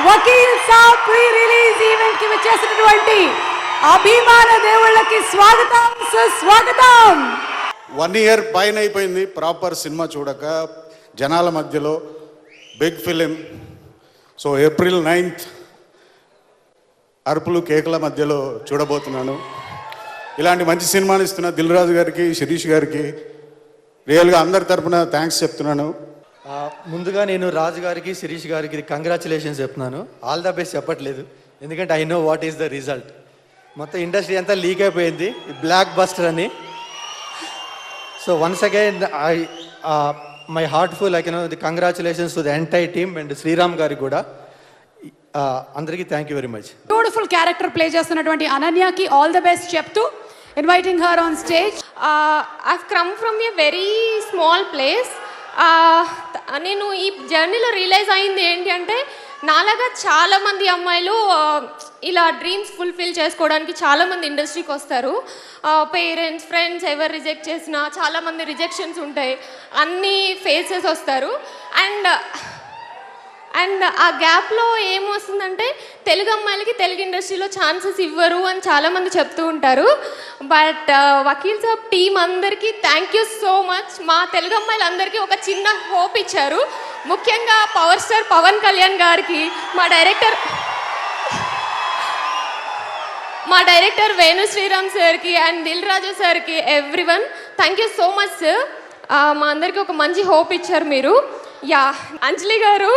Vakeel Saab pre release event కి వచ్చేసినటువంటి అభిమాన దేవుళ్ళకి స్వాగతం సుస్వాగతం. 1 year పైన అయిపోయింది ప్రాపర్ సినిమా చూడక, జనాల మధ్యలో big film. So April 9th అరుపులు కేకల మధ్యలో చూడబోతున్నాను. ఇలాంటి మంచి సినిమాని ఇస్తున్న దిల్ రాజు గారికి, శిరీష్ గారికి రియల్గా అందరి తరపున థ్యాంక్స్ చెప్తున్నాను. ముందుగా నేను రాజు గారికి, శిరీష్ గారికి కంగ్రాచులేషన్స్ చెప్తున్నాను. ఆల్ ద బెస్ట్ చెప్పట్లేదు, ఎందుకంటే I know what is the result. మొత్తం ఇండస్ట్రీ అంతా లీక్ అయిపోయింది బ్లాక్ బస్టర్ అని. So once again my heartful the congratulations to the entire team and Sriram గారికి కూడా. అందరికీ thank you very much. Beautiful character play చేస్తున్నటువంటి అనన్యకి ఆల్ ద బెస్ట్ చెప్తూ inviting her on stage. I've come from a very small place. నేను ఈ జర్నీలో realise అయింది ఏంటి అంటే, నాలాగా చాలామంది అమ్మాయిలు ఇలా డ్రీమ్స్ ఫుల్ఫిల్ చేసుకోవడానికి చాలామంది ఇండస్ట్రీకి వస్తారు. పేరెంట్స్, ఫ్రెండ్స్ ఎవరు రిజెక్ట్ చేసినా చాలామంది రిజెక్షన్స్ ఉంటాయి, అన్నీ ఫేసెస్ వస్తారు. అండ్ ఆ గ్యాప్లో ఏమొస్తుందంటే, తెలుగు అమ్మాయిలకి తెలుగు ఇండస్ట్రీలో ఛాన్సెస్ ఇవ్వరు అని చాలామంది చెప్తూ ఉంటారు. బట్ వకీల్ సాబ్ టీం అందరికీ థ్యాంక్ యూ సో మచ్. మా తెలుగు అమ్మాయిలందరికీ ఒక చిన్న హోప్ ఇచ్చారు. ముఖ్యంగా పవర్ స్టార్ పవన్ కళ్యాణ్ గారికి, మా డైరెక్టర్ వేణు శ్రీరామ్ సార్కి అండ్ దిల్ రాజు సార్కి, everyone thank you so much sir. మా అందరికీ ఒక మంచి హోప్ ఇచ్చారు మీరు. యా, అంజలి గారు,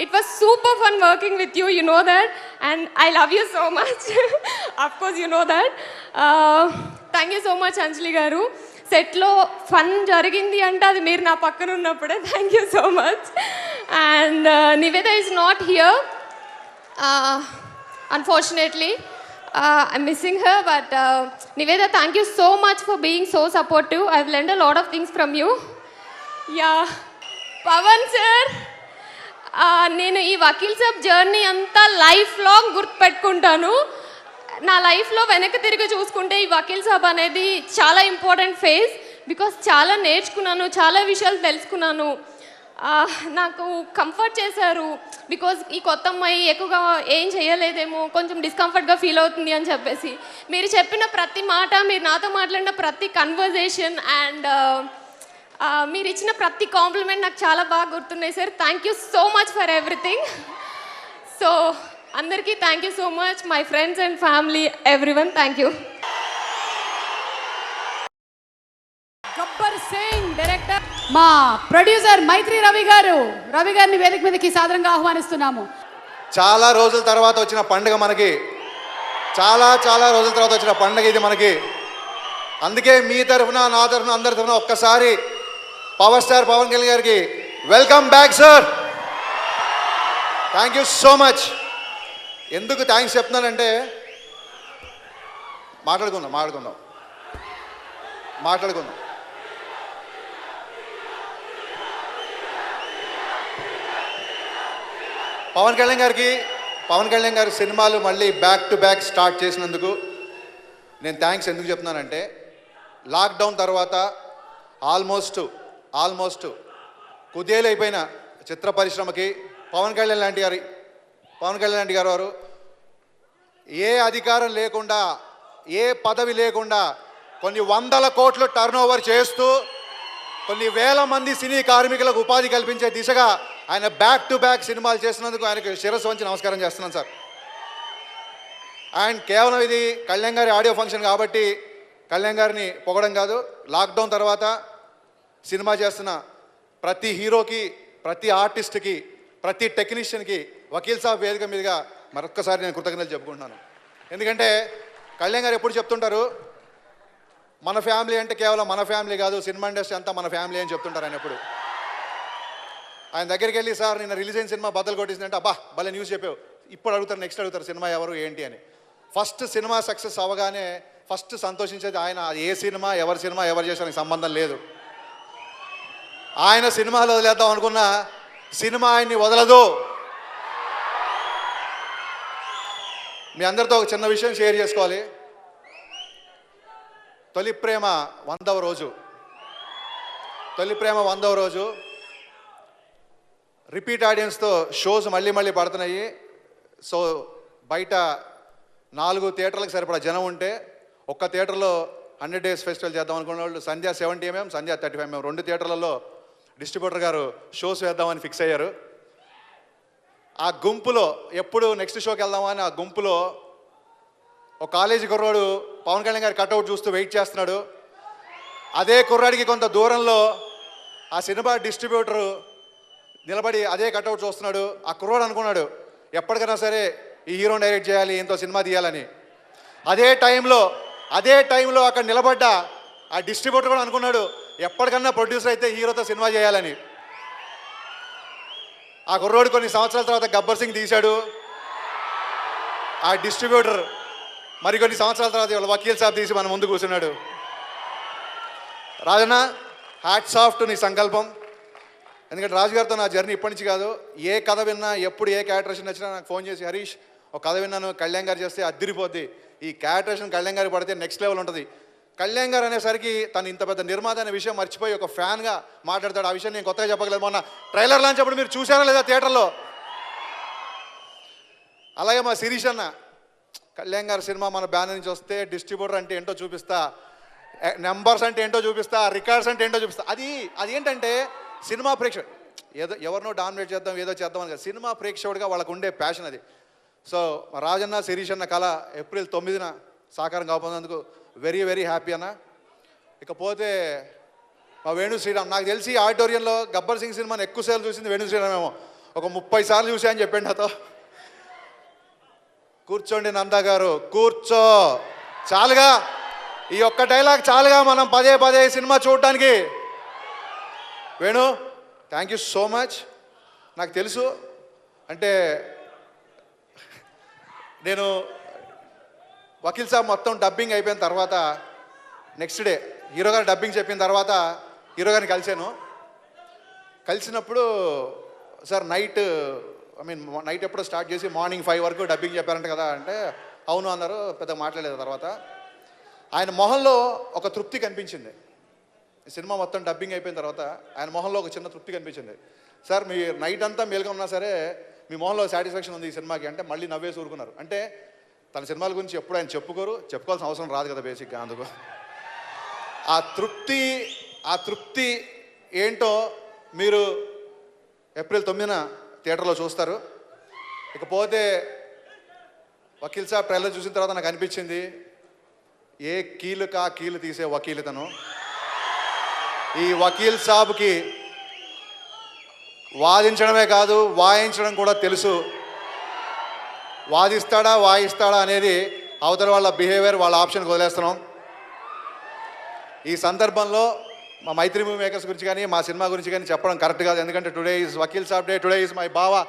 it was super fun working with you, you know that, and I love you so much. Of course you know that. Thank you so much Anjali garu. Set lo fun jarigindi ante adi meer na pakkana unnappude. Thank you so much. And Nivedha is not here, unfortunately. I'm missing her, but Nivedha, thank you so much for being so supportive. I've learned a lot of things from you. Yeah, Pavan sir, నేను ఈ Vakeel Saab journey అంతా life long గుర్తుపెట్టుకుంటాను. నా లైఫ్లో వెనక్కి తిరిగి చూసుకుంటే ఈ వకీల్ సాబ్ అనేది చాలా ఇంపార్టెంట్ ఫేజ్. బికాస్ చాలా నేర్చుకున్నాను, చాలా విషయాలు తెలుసుకున్నాను. నాకు కంఫర్ట్ చేశారు. బికాజ్ ఈ కొత్త అమ్మాయి ఎక్కువగా ఏం చేయలేదేమో, కొంచెం డిస్కంఫర్ట్గా ఫీల్ అవుతుంది అని చెప్పేసి, మీరు చెప్పిన ప్రతి మాట, మీరు నాతో మాట్లాడిన ప్రతి కన్వర్జేషన్ అండ్ మీరు ఇచ్చిన ప్రతి కాంప్లిమెంట్ నాకు చాలా బాగా గుర్తున్నాయి sir. Thank you so much for everything. So అందరికీ thank you so much, my friends and family, everyone thank you. Gabbar Singh director, మా ప్రొడ్యూసర్ మైత్రి రవి గారిని వేదిక మీదకి సాదరంగా ఆహ్వానిస్తున్నాము. చాలా రోజుల తర్వాత వచ్చిన పండుగ మనకి, చాలా రోజుల తర్వాత వచ్చిన పండుగ ఇది మనకి. అందుకే మీ తరఫున, నా తరఫున, అందరి తరఫున ఒక్కసారి పవర్ స్టార్ పవన్ కళ్యాణ్ గారికి welcome back sir. Thank you so much. ఎందుకు థ్యాంక్స్ చెప్తున్నానంటే, మాట్లాడుకుందాం. పవన్ కళ్యాణ్ గారి సినిమాలు మళ్ళీ బ్యాక్ టు బ్యాక్ స్టార్ట్ చేసినందుకు నేను థ్యాంక్స్ ఎందుకు చెప్తున్నానంటే, లాక్డౌన్ తర్వాత ఆల్మోస్ట్ కుదేలైపోయిన చిత్ర పరిశ్రమకి పవన్ కళ్యాణ్ లాంటి గారు వారు ఏ అధికారం లేకుండా, ఏ పదవి లేకుండా కొన్ని 100 కోట్లు టర్న్ ఓవర్ చేస్తూ కొన్ని వేల మంది సినీ కార్మికులకు ఉపాధి కల్పించే దిశగా ఆయన బ్యాక్ టు బ్యాక్ సినిమాలు చేసినందుకు ఆయనకు శిరస్సు వంచి నమస్కారం చేస్తున్నాను సార్. అండ్ కేవలం ఇది కళ్యాణ్ గారి ఆడియో ఫంక్షన్ కాబట్టి కళ్యాణ్ గారిని పొగడం కాదు, లాక్డౌన్ తర్వాత సినిమా చేస్తున్న ప్రతి హీరోకి, ప్రతి ఆర్టిస్ట్కి, ప్రతి టెక్నీషియన్కి వకీల్ సాబ్ వేదిక మీదుగా మరొక్కసారి నేను కృతజ్ఞతలు చెప్పుకుంటున్నాను. ఎందుకంటే కళ్యాణ్ గారు ఎప్పుడు చెప్తుంటారు, మన ఫ్యామిలీ అంటే కేవలం మన ఫ్యామిలీ కాదు, సినిమా ఇండస్ట్రీ అంతా మన ఫ్యామిలీ అని చెప్తుంటారు ఆయన ఎప్పుడు. ఆయన దగ్గరికి వెళ్ళి, సార్ నిన్న రిలీజ్ అయిన సినిమా బద్దలు కొట్టేసిందంటే, అబ్బా భలే న్యూస్ చెప్పావు, ఇప్పుడు అడుగుతారు, నెక్స్ట్ అడుగుతారు సినిమా ఎవరు ఏంటి అని. ఫస్ట్ సినిమా సక్సెస్ అవ్వగానే ఫస్ట్ సంతోషించేది ఆయన. ఏ సినిమా ఎవరు చేసానికి సంబంధం లేదు. ఆయన సినిమాలు వదిలేద్దాం అనుకున్న సినిమా ఆయన్ని వదలదు. మీ అందరితో ఒక చిన్న విషయం షేర్ చేసుకోవాలి. తొలి ప్రేమ 100వ రోజు రిపీట్ ఆడియన్స్తో షోస్ మళ్ళీ మళ్ళీ పడుతున్నాయి. సో బయట 4 థియేటర్లకు సరిపడా జనం ఉంటే ఒక్క థియేటర్లో 100 Days ఫెస్టివల్ చేద్దాం అనుకున్న వాళ్ళు సంధ్య 70 mm, సంధ్య 35 mm 2 థియేటర్లలో డిస్ట్రిబ్యూటర్ గారు షోస్ వేద్దామని ఫిక్స్ అయ్యారు. ఆ గుంపులో ఎప్పుడు నెక్స్ట్ షోకి వెళ్దామా అని ఆ గుంపులో ఒక కాలేజీ కుర్రాడు పవన్ కళ్యాణ్ గారి కట్అవుట్ చూస్తూ వెయిట్ చేస్తున్నాడు. అదే కుర్రాడికి కొంత దూరంలో ఆ సినిమా డిస్ట్రిబ్యూటరు నిలబడి అదే కట్అవుట్ చూస్తున్నాడు. ఆ కుర్రాడు అనుకున్నాడు ఎప్పటికైనా సరే ఈ హీరోని డైరెక్ట్ చేయాలి, ఎంతో సినిమా తీయాలని. అదే టైంలో అక్కడ నిలబడ్డ ఆ డిస్ట్రిబ్యూటర్ కూడా అనుకున్నాడు ఎప్పటికన్నా ప్రొడ్యూసర్ అయితే హీరోతో సినిమా చేయాలని. ఆ కుర్రోడు కొన్ని సంవత్సరాల తర్వాత గబ్బర్ సింగ్ తీశాడు. ఆ డిస్ట్రిబ్యూటర్ మరికొన్ని సంవత్సరాల తర్వాత ఇవాళ వకీల్ సాబ్ తీసి మన ముందు కూర్చున్నాడు. రాజన్న, హ్యాట్స్ ఆఫ్ టు నీ సంకల్పం. ఎందుకంటే రాజుగారితో నా జర్నీ ఇప్పటి నుంచి కాదు. ఏ కథ విన్నా, ఎప్పుడు ఏ క్యారెక్టరేషన్ వచ్చినా నాకు ఫోన్ చేసి, హరీష్ ఒక కథ విన్నాను, కళ్యాణ్ గారు చేస్తే అద్దిరిపోద్ది, ఈ క్యారెక్టరేషన్ కళ్యాణ్ గారికి పడితే నెక్స్ట్ లెవెల్ ఉంటుంది. కళ్యాణ్ గారు అనేసరికి తను ఇంత పెద్ద నిర్మాత అనే విషయం మర్చిపోయి ఒక ఫ్యాన్గా మాట్లాడతాడు. ఆ విషయం నేను కొత్తగా చెప్పగలేదు. మొన్న ట్రైలర్ లాంచ్ అప్పుడు మీరు చూసారా లేదా థియేటర్లో? అలాగే మా శిరీష్ అన్న, కళ్యాణ్ గారి సినిమా మన బ్యానర్ నుంచి వస్తే డిస్ట్రిబ్యూటర్ అంటే ఏంటో చూపిస్తా, నెంబర్స్ అంటే ఏంటో చూపిస్తా, రికార్డ్స్ అంటే ఏంటో చూపిస్తా. అది ఏంటంటే సినిమా ప్రేక్షకుడు ఏదో ఎవరినో డామినేట్ చేద్దాం ఏదో చేద్దాం అని కాదు, సినిమా ప్రేక్షకుడిగా వాళ్ళకు ఉండే ప్యాషన్ అది. సో రాజన్న శిరీష్ అన్న కళ ఏప్రిల్ 9న సాకారం కాబోతున్నందుకు వెరీ వెరీ హ్యాపీ అన్న. ఇకపోతే మా వేణు శ్రీరామ్, నాకు తెలిసి ఆడిటోరియంలో గబ్బర్ సింగ్ సినిమాని ఎక్కువసార్లు చూసింది వేణు శ్రీరామ్ ఏమో, ఒక 30 సార్లు చూసా అని చెప్పండి నాతో. కూర్చోండి నందా గారు, కూర్చో, చాలుగా ఈ ఒక్క డైలాగ్ చాలుగా మనం పదే పదే సినిమా చూడటానికి. Venu, thank you so much. నాకు తెలుసు అంటే నేను వకీల్ సాబ్ మొత్తం డబ్బింగ్ అయిపోయిన తర్వాత నెక్స్ట్ డే హీరో గారు డబ్బింగ్ చెప్పిన తర్వాత హీరో గారిని కలిసినప్పుడు సార్ నైట్ ఎప్పుడో స్టార్ట్ చేసి మార్నింగ్ 5 వరకు డబ్బింగ్ చెప్పారంట కదా అంటే అవును అన్నారు. పెద్ద మాట్లాడలేదు. తర్వాత ఆయన మొహంలో ఒక తృప్తి కనిపించింది. సినిమా మొత్తం డబ్బింగ్ అయిపోయిన తర్వాత ఆయన మొహంలో ఒక చిన్న తృప్తి కనిపించింది. సార్ మీ నైట్ అంతా మేలుగా ఉన్నా సరే మీ మొహంలో సాటిస్ఫాక్షన్ ఉంది ఈ సినిమాకి అంటే మళ్ళీ నవ్వేసి ఊరుకున్నారు. అంటే తన సినిమాల గురించి ఎప్పుడు ఆయన చెప్పుకోవాల్సిన అవసరం రాదు కదా బేసిక్గా. అందుకు ఆ తృప్తి ఏంటో మీరు ఏప్రిల్ 9న థియేటర్లో చూస్తారు. ఇకపోతే వకీల్ సాబ్ ట్రైలర్ చూసిన తర్వాత నాకు అనిపించింది ఏ కీలు తీసే వకీలుతను. ఈ వకీల్ సాబ్కి వాదించడమే కాదు వాయించడం కూడా తెలుసు. వాయిస్తాడా అనేది అవతల వాళ్ళ బిహేవియర్, వాళ్ళ ఆప్షన్కి వదిలేస్తున్నాం. ఈ సందర్భంలో మా మైత్రి మూవీ మేకర్స్ గురించి కానీ మా సినిమా గురించి కానీ చెప్పడం కరెక్ట్ కాదు. ఎందుకంటే today is Vakeel Saab day, today is my bava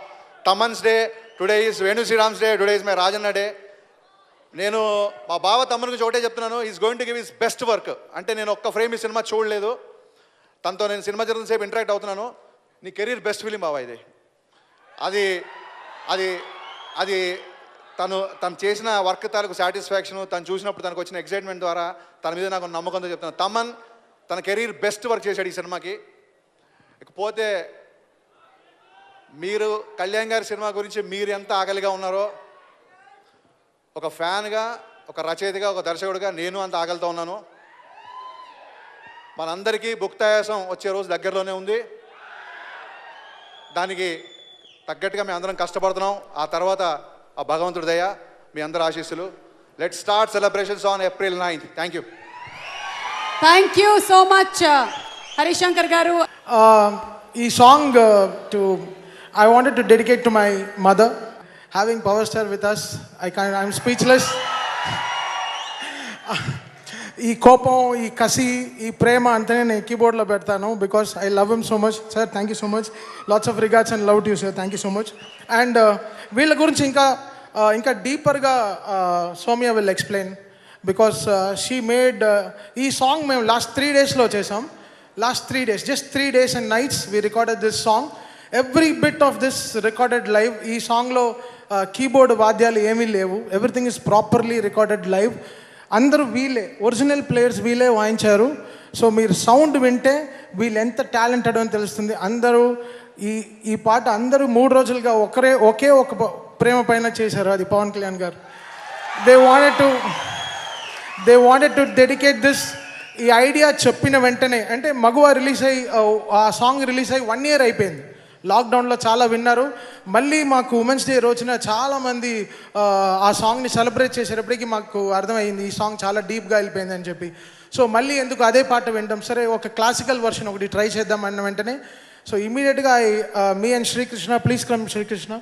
Thaman's day, today is Venu Sriram's day, today is my Rajanna day. నేను మా బావ తమ్మన్ గురించి ఒకటే చెప్తున్నాను, is going to give his best work. అంటే నేను ఒక్క ఫ్రేమ్ ఈ సినిమా చూడలేదు, తనతో నేను సినిమా జరిగిన సేపు ఇంటరాక్ట్ అవుతున్నాను. నీ కెరీర్ బెస్ట్ ఫిలిం బావా ఇది. అది తను చేసిన వర్క్ తాలూకు సాటిస్ఫాక్షను, తను చూసినప్పుడు తనకు వచ్చిన ఎక్సైట్మెంట్ ద్వారా తన మీద నాకు నమ్మకంతో చెప్తున్నాను. తమన్ తన కెరీర్ బెస్ట్ వర్క్ చేశాడు ఈ సినిమాకి. ఇకపోతే మీరు కళ్యాణ్ గారి సినిమా గురించి మీరు ఎంత ఆకలిగా ఉన్నారో ఒక ఫ్యాన్గా, ఒక రచయితగా, ఒక దర్శకుడిగా నేను అంత ఆకలితో ఉన్నాను. మనందరికీ భుక్తాయాసం వచ్చే రోజు దగ్గరలోనే ఉంది. దానికి తగ్గట్టుగా మేము అందరం కష్టపడుతున్నాం. ఆ తర్వాత ఆ భగవంతుడి దయ, మీ అందరి ఆశీస్సులు. Let's start celebrations on April 9th. Thank you so much Harishankar గారు. ఈ song I wanted to dedicate to my mother. Having Power Star with us, I'm speechless. ఈ కోపం, ఈ కసి, ఈ ప్రేమ అంతనే నేను కీబోర్డ్లో పెడతాను because I love him so much. Sir thank you so much. Lots of regards and love to you sir. Thank you so much. And వీళ్ళ గురించి ఇంకా డీపర్గా Soumya will explain because she made ఈ సాంగ్ మేము లాస్ట్ 3 daysలో చేసాం. Last 3 days, just 3 days and nights we recorded this song. Every bit of this recorded live. ఈ సాంగ్లో కీబోర్డ్ వాద్యాలు ఏమీ లేవు. Everything is properly recorded live. అందరూ వీళ్ళే, ఒరిజినల్ ప్లేయర్స్ వీళ్ళే వాయించారు. సో మీరు సౌండ్ వింటే వీళ్ళు ఎంత టాలెంటెడ్ అని తెలుస్తుంది. అందరూ ఈ ఈ పాట అందరూ 3 రోజులుగా ఒకే ఒక ప్రేమ పైన చేశారు, అది పవన్ కళ్యాణ్ గారు. They wanted to dedicate this. ఈ ఐడియా చెప్పిన వెంటనే, అంటే మగువ రిలీజ్ అయ్యి ఆ సాంగ్ రిలీజ్ అయ్యి 1 year అయిపోయింది. లాక్డౌన్లో చాలా విన్నారు. మళ్ళీ మాకు ఉమెన్స్ డే రోజున చాలామంది ఆ సాంగ్ని సెలబ్రేట్ చేసేటప్పటికి మాకు అర్థమైంది ఈ సాంగ్ చాలా డీప్గా వెళ్ళిపోయింది అని చెప్పి. సో మళ్ళీ ఎందుకు అదే పాట వింటాం, సరే ఒక క్లాసికల్ వర్షన్ ఒకటి ట్రై చేద్దాం అన్న వెంటనే సో ఇమీడియట్గా me and Srikrishna, please come Srikrishna,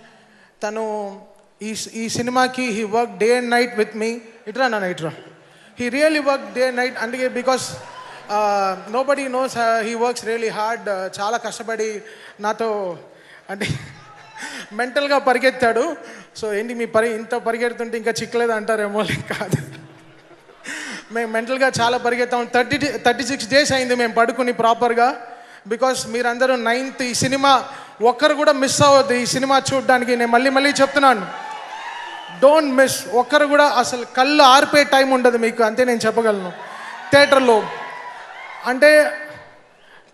తను ఈ సినిమాకి he work day and night with me. ఇట్రా నా ఇట్రా, he really work day and night. అందుకే because nobody knows he works really hard. చాలా కష్టపడి నాతో అంటే మెంటల్గా పరిగెత్తాడు. సో ఏంటి మీ ఇంత పరిగెడుతుంటే ఇంకా చిక్కలేదు అంటారేమో, కాదు, మేము మెంటల్గా చాలా పరిగెత్తాం. 36 days అయింది మేము పడుకుని ప్రాపర్గా. బికాస్ మీరందరూ 9th ఈ సినిమా ఒక్కరు కూడా మిస్ అవ్వద్దు. ఈ సినిమా చూడడానికి నేను మళ్ళీ చెప్తున్నాను, డోంట్ మిస్. ఒక్కరు కూడా అసలు కళ్ళు ఆర్పే టైం ఉండదు మీకు, అంతే నేను చెప్పగలను. థియేటర్లో అంటే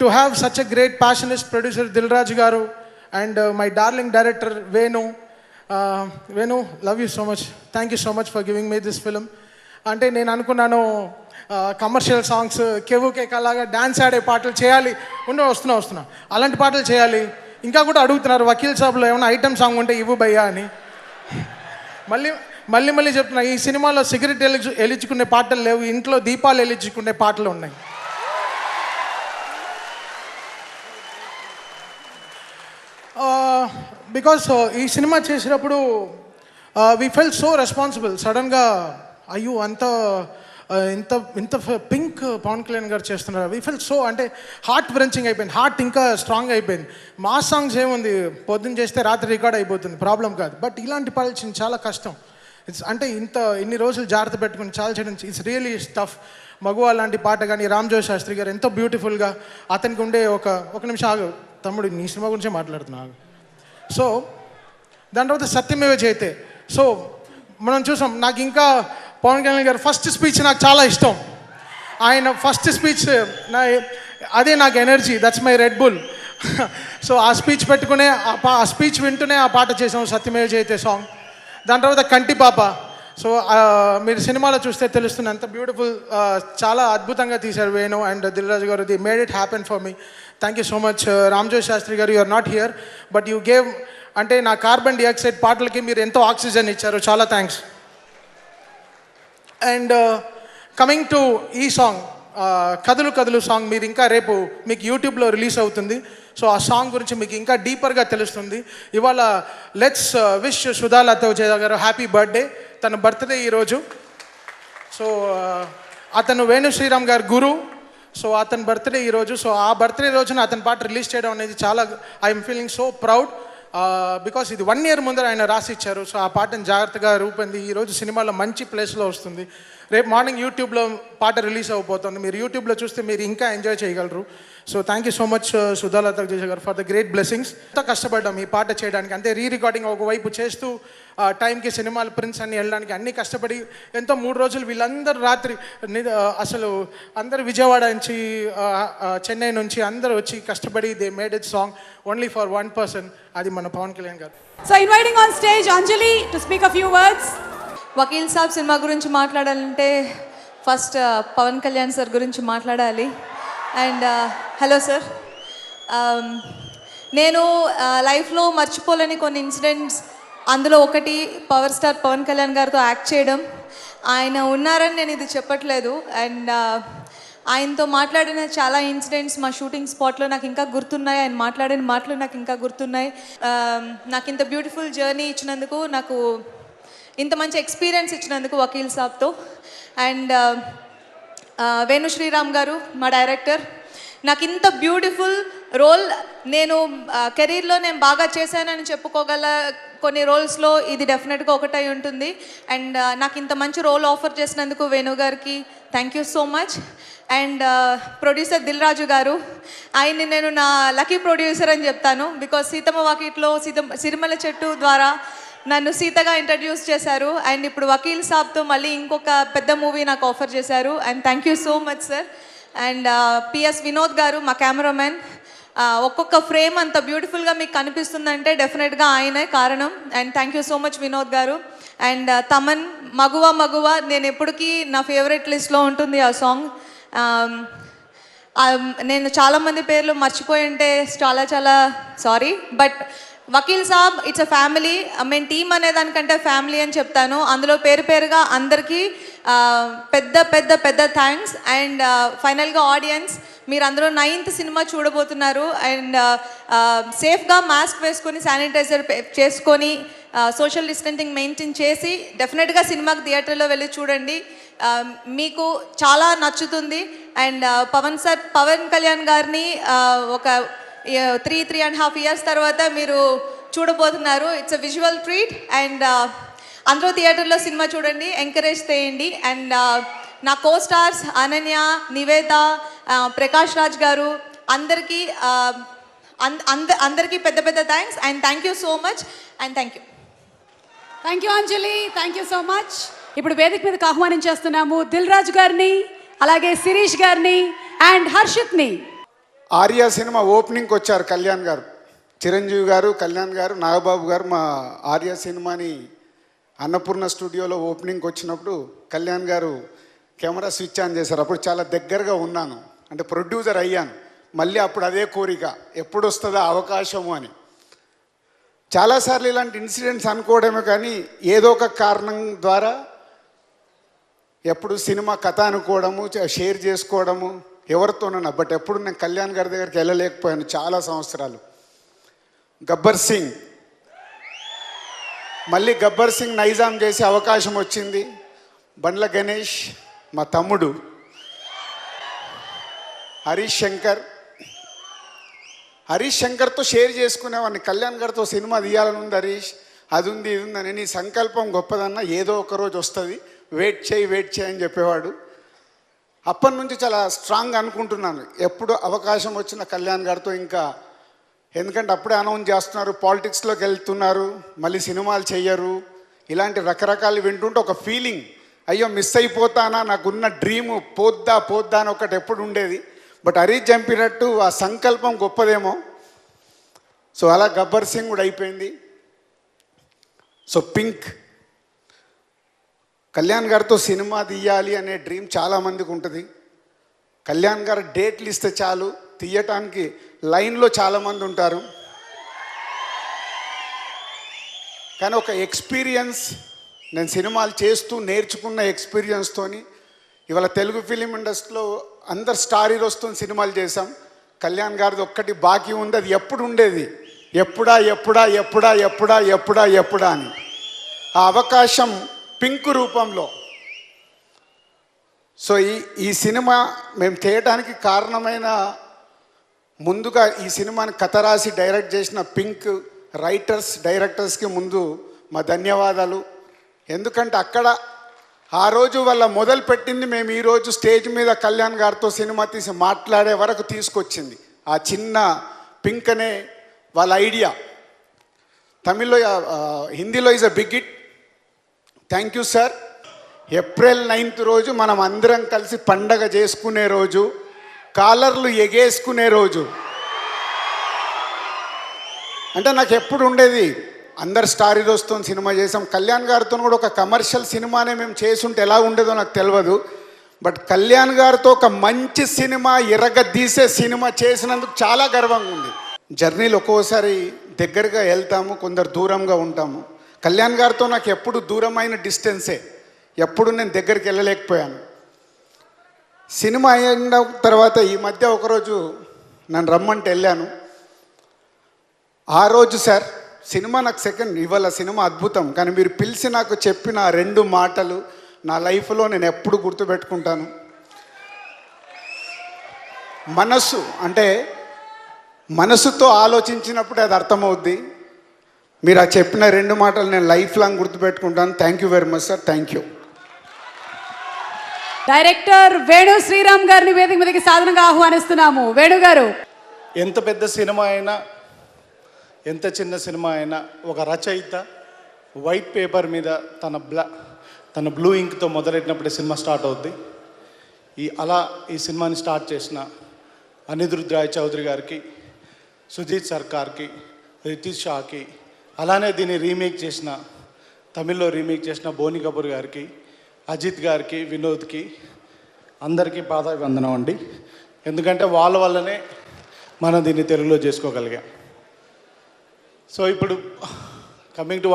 to have such a great passionate producer Dil Raju garu and my darling director Venu. Love you so much, thank you so much for giving me this film. అంటే నేను అనుకున్నాను కమర్షియల్ సాంగ్స్, కేలాగా డ్యాన్స్ ఆడే పాటలు చేయాలి, వస్తున్నా అలాంటి పాటలు చేయాలి. ఇంకా కూడా అడుగుతున్నారు వకీల్ సాబ్లో ఏమైనా ఐటమ్ సాంగ్ ఉంటే ఇవ్వు భయ్యా అని. మళ్ళీ చెప్తున్నా, ఈ సినిమాలో సిగరెట్ ఎలిచుకునే పాటలు లేవు, ఇంట్లో దీపాలు ఎలిచుకునే పాటలు ఉన్నాయి. బికాస్ ఈ సినిమా చేసినప్పుడు వీ ఫెల్ సో రెస్పాన్సిబుల్. సడన్గా అయ్యో ఇంత పింక్ పవన్ కళ్యాణ్ గారు చేస్తున్నారు. వీ ఫెల్ సో, అంటే హార్ట్ వ్రెంచింగ్ అయిపోయింది, హార్ట్ ఇంకా స్ట్రాంగ్ అయిపోయింది. మా సాంగ్స్ ఏముంది, పొద్దున్న చేస్తే రాత్రి రికార్డ్ అయిపోతుంది, ప్రాబ్లం కాదు. బట్ ఇలాంటి పాటలు చాలా కష్టం. అంటే ఇన్ని రోజులు జాగ్రత్త పెట్టుకుని చాలా చేయడం ఇట్స్ రియలీ టఫ్. మగువ లాంటి పాట కానీ రామ్జోయ్ శాస్త్రి గారు ఎంతో బ్యూటిఫుల్గా, అతనికి ఉండే ఒక నిమిషం ఆగు తమ్ముడు, నీ సినిమా గురించే మాట్లాడుతున్నాను. సో దాని తర్వాత సత్యమేవ జయతే. సో మనం చూసాం, నాకు ఇంకా పవన్ కళ్యాణ్ గారు ఫస్ట్ స్పీచ్ నాకు చాలా ఇష్టం. ఆయన ఫస్ట్ స్పీచ్ అదే నాకు energy, that's my red bull. So ఆ స్పీచ్ పెట్టుకునే ఆ స్పీచ్ వింటూనే ఆ పాట చేసాం, సత్యమేవ జయతే సాంగ్. దాని తర్వాత కంటి పాప. సో మీరు సినిమాలో చూస్తే తెలుస్తుంది అంత బ్యూటిఫుల్, చాలా అద్భుతంగా తీశారు Venu and Dil Raju garu. They made it happen for me. Thank you so much. Ramjoy Shastri garu, you are not here but you gave, అంటే నా కార్బన్ డైఆక్సైడ్ పాటలకి మీరు ఎంతో ఆక్సిజన్ ఇచ్చారు, చాలా థ్యాంక్స్. అండ్ కమింగ్ టు ఈ సాంగ్, కదులు కదులు సాంగ్, మీరు ఇంకా రేపు మీకు యూట్యూబ్లో రిలీజ్ అవుతుంది. సో ఆ సాంగ్ గురించి మీకు ఇంకా డీపర్గా తెలుస్తుంది. ఇవాళ లెట్స్ విష్ సుధా లతోజయ గారు హ్యాపీ బర్త్డే. తన బర్త్డే ఈరోజు. సో అతను వేణు శ్రీరామ్ గారు గురు. సో అతని బర్త్డే ఈరోజు. సో ఆ బర్త్డే రోజున అతని పాట రిలీజ్ చేయడం అనేది చాలా, I'm feeling so proud. Because ఇది 1 year ముందర ఆయన రాసి ఇచ్చారు. సో ఆ పాటను జాగ్రత్తగా రూపొంది ఈరోజు సినిమాలో మంచి ప్లేస్లో వస్తుంది. రేపు మార్నింగ్ యూట్యూబ్లో పాట రిలీజ్ అయిపోతుంది. మీరు యూట్యూబ్లో చూస్తే మీరు ఇంకా ఎంజాయ్ చేయగలరు. So thank you so much Sudha Lathojaya garu for the great blessings. ఎంతో కష్టపడ్డాం ఈ పాట చేయడానికి. అంటే రికార్డింగ్ ఒకవైపు చేస్తూ టైంకి సినిమాలు ప్రింట్స్ అన్ని వెళ్ళడానికి అన్నీ కష్టపడి ఎంతో 3 రోజులు వీళ్ళందరూ రాత్రి అసలు అందరూ విజయవాడ నుంచి చెన్నై నుంచి అందరూ వచ్చి కష్టపడి they made it song only for 1 person, అది మన Pawan Kalyan garu. So inviting on stage Anjali to speak a few words. Vakeel Saab cinema గురించి మాట్లాడాలంటే ఫస్ట్ పవన్ కళ్యాణ్ సార్ గురించి మాట్లాడాలి. అండ్ హలో సార్, నేను లైఫ్లో మర్చిపోలేని కొన్ని ఇన్సిడెంట్స్, అందులో ఒకటి పవర్ స్టార్ పవన్ కళ్యాణ్ గారితో యాక్ట్ చేయడం. ఆయన ఉన్నారని నేను ఇది చెప్పట్లేదు. అండ్ ఆయనతో మాట్లాడిన చాలా ఇన్సిడెంట్స్ మా షూటింగ్ స్పాట్లో నాకు ఇంకా గుర్తున్నాయి. ఆయన మాట్లాడిన మాటలు నాకు ఇంకా గుర్తున్నాయి. నాకు ఇంత బ్యూటిఫుల్ జర్నీ ఇచ్చినందుకు, నాకు ఇంత మంచి ఎక్స్పీరియన్స్ ఇచ్చినందుకు వకీల్ సాబ్తో. అండ్ వేణు శ్రీరామ్ గారు మా డైరెక్టర్, నాకు ఇంత బ్యూటిఫుల్ రోల్, నేను కెరీర్లో నేను బాగా చేశానని చెప్పుకోగల కొన్ని రోల్స్లో ఇది డెఫినెట్గా ఒకటై ఉంటుంది. అండ్ నాకు ఇంత మంచి రోల్ ఆఫర్ చేసినందుకు వేణు గారికి thank you so much. And producer Dil Raju garu, ఆయన్ని నేను నా లక్కీ ప్రొడ్యూసర్ అని చెప్తాను. బికాజ్ సీతమ్మ వాకిట్లో సిరిమల చెట్టు ద్వారా నన్ను సీతగా ఇంట్రడ్యూస్ చేశారు. అండ్ ఇప్పుడు వకీల్ సాబ్తో మళ్ళీ ఇంకొక పెద్ద మూవీ నాకు ఆఫర్ చేశారు. And thank you so much sir. And PS Vinod గారు మా కెమెరామెన్, ఒక్కొక్క ఫ్రేమ్ అంత బ్యూటిఫుల్గా మీకు కనిపిస్తుందంటే డెఫినెట్గా ఆయనే కారణం. And thank you so much Vinod గారు. అండ్ తమన్ మగువ మగువ నేను ఎప్పటికీ నా ఫేవరెట్ లిస్ట్లో ఉంటుంది ఆ సాంగ్. నేను చాలామంది పేర్లు మర్చిపోయి ఉంటే చాలా చాలా sorry. But Vakeel Saab it's a family. మేము టీమ్ అనే దానికంటే ఫ్యామిలీ అని చెప్తాను. అందులో పేరు పేరుగా అందరికీ పెద్ద పెద్ద పెద్ద థ్యాంక్స్. అండ్ ఫైనల్గా ఆడియన్స్, మీరు అందరూ 9th సినిమా చూడబోతున్నారు. అండ్ సేఫ్గా మాస్క్ వేసుకొని శానిటైజర్ చేసుకొని సోషల్ డిస్టెన్సింగ్ మెయింటైన్ చేసి డెఫినెట్గా సినిమాకి థియేటర్లో వెళ్ళి చూడండి. మీకు చాలా నచ్చుతుంది. అండ్ పవన్ కళ్యాణ్ గారిని ఒక 3.5 years తర్వాత మీరు చూడబోతున్నారు. It's a visual treat. And అందరూ థియేటర్లో సినిమా చూడండి, ఎంకరేజ్ చేయండి. అండ్ నా కో స్టార్స్ అనన్య, నివేద, ప్రకాష్ రాజ్ గారు అందరికీ అందరికీ పెద్ద పెద్ద thanks. And thank you so much. And thank you. Thank you Anjali, thank you so much. ఇప్పుడు వేదిక మీదకి ఆహ్వానించేస్తున్నాము దిల్ రాజు గారిని, అలాగే శిరీష్ గారిని అండ్ హర్షిత్ని. ఆర్య సినిమా ఓపెనింగ్కి వచ్చారు కళ్యాణ్ గారు, చిరంజీవి గారు, కళ్యాణ్ గారు, నాగబాబు గారు. మా ఆర్య సినిమాని అన్నపూర్ణ స్టూడియోలో ఓపెనింగ్కి వచ్చినప్పుడు కళ్యాణ్ గారు కెమెరా స్విచ్ ఆన్ చేశారు. అప్పుడు చాలా దగ్గరగా ఉన్నాను, అంటే ప్రొడ్యూసర్ అయ్యాను. మళ్ళీ అప్పుడు అదే కోరిక, ఎప్పుడు వస్తుందో అవకాశము అని. చాలాసార్లు ఇలాంటి ఇన్సిడెంట్స్ అనుకోవడమే కానీ ఏదో ఒక కారణం ద్వారా ఎప్పుడు సినిమా కథ అనుకోవడము, షేర్ చేసుకోవడము ఎవరితోనన్నా. బట్ ఎప్పుడు నేను కళ్యాణ్ గారి దగ్గరికి వెళ్ళలేకపోయాను చాలా సంవత్సరాలు. గబ్బర్ సింగ్, మళ్ళీ గబ్బర్ సింగ్ నైజాం చేసే అవకాశం వచ్చింది. బండ్ల గణేష్ మా తమ్ముడు, హరీష్ శంకర్తో షేర్ చేసుకునేవాడిని. కళ్యాణ్ గారితో సినిమా తీయాలని ఉంది హరీష్, అది ఉంది ఇది ఉందని. నీ సంకల్పం గొప్పదన్నా, ఏదో ఒక రోజు వస్తుంది, వెయిట్ చేయి అని చెప్పేవాడు. అప్పటి నుంచి చాలా స్ట్రాంగ్ అనుకుంటున్నాను ఎప్పుడు అవకాశం వచ్చిన కళ్యాణ్ గారితో. ఇంకా ఎందుకంటే అప్పుడే అనౌన్స్ చేస్తున్నారు, పాలిటిక్స్లోకి వెళ్తున్నారు, మళ్ళీ సినిమాలు చెయ్యరు, ఇలాంటి రకరకాలు వింటుంటే ఒక ఫీలింగ్, అయ్యో మిస్ అయిపోతానా, నాకున్న డ్రీము పోద్దా అని ఒకటి ఎప్పుడు ఉండేది. బట్ హరీష్ చంపినట్టు ఆ సంకల్పం గొప్పదేమో. సో అలా గబ్బర్ సింగ్ కూడా అయిపోయింది. సో పింక్, కళ్యాణ్ గారితో సినిమా తీయాలి అనే డ్రీమ్ చాలామందికి ఉంటుంది. కళ్యాణ్ గారు డేట్లు ఇస్తే చాలు, తీయటానికి లైన్లో చాలామంది ఉంటారు. కానీ ఒక ఎక్స్పీరియన్స్, నేను సినిమాలు చేస్తూ నేర్చుకున్న ఎక్స్పీరియన్స్తోని ఇవాళ తెలుగు ఫిలిం ఇండస్ట్రీలో అందరు స్టార్ హీరోస్తో సినిమాలు చేశాం. కళ్యాణ్ గారిది ఒక్కటి బాకీ ఉంది, అది ఎప్పుడు ఉండేది, ఎప్పుడా అని. ఆ అవకాశం పింక్ రూపంలో. సో ఈ సినిమా మేము చేయడానికి కారణమైన, ముందుగా ఈ సినిమాని కథ రాసి డైరెక్ట్ చేసిన పింక్ రైటర్స్, డైరెక్టర్స్కి ముందు మా ధన్యవాదాలు. ఎందుకంటే అక్కడ ఆ రోజు వాళ్ళ మొదలు పెట్టింది మేము ఈరోజు స్టేజ్ మీద కళ్యాణ్ గారితో సినిమా తీసి మాట్లాడే వరకు తీసుకొచ్చింది. ఆ చిన్న పింక్ అనే వాళ్ళ ఐడియా. తమిళ్లో, హిందీలో is a big hit. Thank you sir. April 9th రోజు మనం అందరం కలిసి పండగ చేసుకునే రోజు, కాలర్లు ఎగేసుకునే రోజు. అంటే నాకు ఎప్పుడు ఉండేది, అందరు స్టార్ హీరోస్తో సినిమా చేసాం, కళ్యాణ్ గారితో కూడా ఒక కమర్షియల్ సినిమానే మేము చేసుంటే ఎలా ఉండేదో నాకు తెలియదు. బట్ కళ్యాణ్ గారితో ఒక మంచి సినిమా, ఎరగదీసే సినిమా చేసినందుకు చాలా గర్వంగా ఉంది. జర్నీలు ఒక్కోసారి దగ్గరగా వెళ్తాము, కొందరు దూరంగా ఉంటాము. కళ్యాణ్ గారితో నాకు ఎప్పుడు దూరమైన డిస్టెన్సే, ఎప్పుడు నేను దగ్గరికి వెళ్ళలేకపోయాను. సినిమా అయిన తర్వాత ఈ మధ్య ఒకరోజు నన్ను రమ్మంటే వెళ్ళాను. ఆ రోజు సార్ సినిమా నాకు సెకండ్, ఇవాళ సినిమా అద్భుతం, కానీ మీరు పిలిచి నాకు చెప్పిన 2 మాటలు నా లైఫ్లో నేను ఎప్పుడు గుర్తుపెట్టుకుంటాను. మనసు అంటే మనసుతో ఆలోచించినప్పుడు అది అర్థమవుద్ది. మీరు ఆ చెప్పిన 2 మాటలు నేను లైఫ్ లాంగ్ గుర్తుపెట్టుకుంటాను. Thank you very much sir, thank you. Director Venu Sriram గారిని వేదిక మీదకి సాధనంగా ఆహ్వానిస్తున్నాము. వేణు గారు, ఎంత పెద్ద సినిమా అయినా, ఎంత చిన్న సినిమా అయినా, ఒక రచయిత వైట్ పేపర్ మీద తన బ్లూ ఇంక్తో మొదలెట్టినప్పుడే సినిమా స్టార్ట్ అవుద్ది. ఈ సినిమాని స్టార్ట్ చేసిన అనిరుద్ రాయ్ చౌదరి గారికి, సుజీత్ సర్కార్కి, రితీష్ షాకి, అలానే దీన్ని రీమేక్ చేసిన, తమిళ్లో రీమేక్ చేసిన బోని కపూర్ గారికి, అజిత్ గారికి, వినోద్కి, అందరికీ పాదాభివందనం అండి. ఎందుకంటే వాళ్ళ వల్లనే మనం దీన్ని తెలుగులో చేసుకోగలిగాం. సో ఇప్పుడు కమింగ్ టు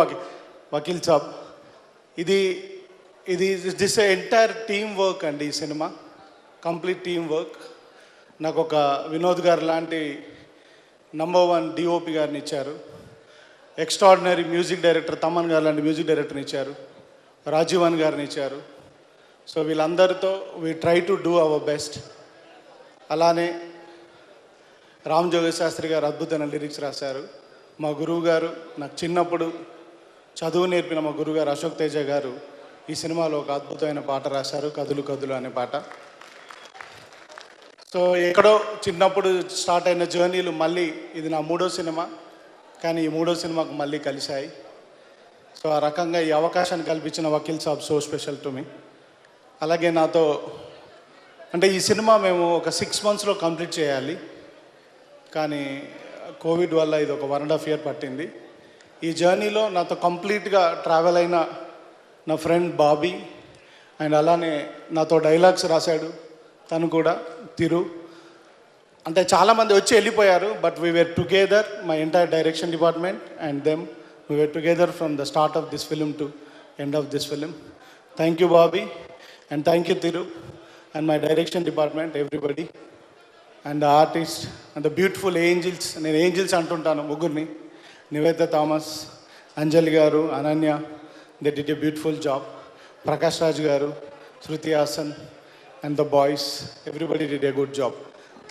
వకీల్ సాబ్, ఇది దిస్ ఎంటైర్ టీమ్ వర్క్ అండి. ఈ సినిమా కంప్లీట్ టీమ్ వర్క్. నాకు ఒక వినోద్ గారు లాంటి నంబర్ 1 డిఓపి గారిని ఇచ్చారు, ఎక్స్ట్రాడినరీ మ్యూజిక్ డైరెక్టర్ తమన్ గారు లాంటి మ్యూజిక్ డైరెక్టర్ని ఇచ్చారు, రాజీవన్ గారిని ఇచ్చారు. సో వీళ్ళందరితో we try to do our best. అలానే రామ్ జోగేష్ శాస్త్రి గారు అద్భుతమైన లిరిక్స్ రాశారు. మా గురువు గారు, నాకు చిన్నప్పుడు చదువు నేర్పిన మా గురువుగారు అశోక్ తేజ గారు ఈ సినిమాలో ఒక అద్భుతమైన పాట రాశారు, కదులు కదులు అనే పాట. సో ఎక్కడో చిన్నప్పుడు స్టార్ట్ అయిన జర్నీలు మళ్ళీ ఇది నా 3వ సినిమా, కానీ ఈ 3వ సినిమాకు మళ్ళీ కలిశాయి. సో ఆ రకంగా ఈ అవకాశాన్ని కల్పించిన Vakeel Saab so special to me. అలాగే నాతో అంటే ఈ సినిమా మేము ఒక 6 monthsలో కంప్లీట్ చేయాలి, కానీ కోవిడ్ వల్ల ఇది ఒక 1.5 year పట్టింది. ఈ జర్నీలో నాతో కంప్లీట్గా ట్రావెల్ అయిన నా ఫ్రెండ్ బాబీ, అండ్ అలానే నాతో డైలాగ్స్ రాశాడు తను కూడా, తిరు. అంటే చాలామంది వచ్చి వెళ్ళిపోయారు, but we were together, my entire direction department and them, we were together from the start of this film to end of this film. Thank you Bobby, and thank you Thiru, and my direction department, everybody, and the artist and the beautiful angels. నేను angels అంటుంటాను ముగ్గురిని, Niveda Thomas, Anjali garu, Ananya, they did a beautiful job. Prakash Raj garu, Shruti Haasan and the boys, everybody did a good job.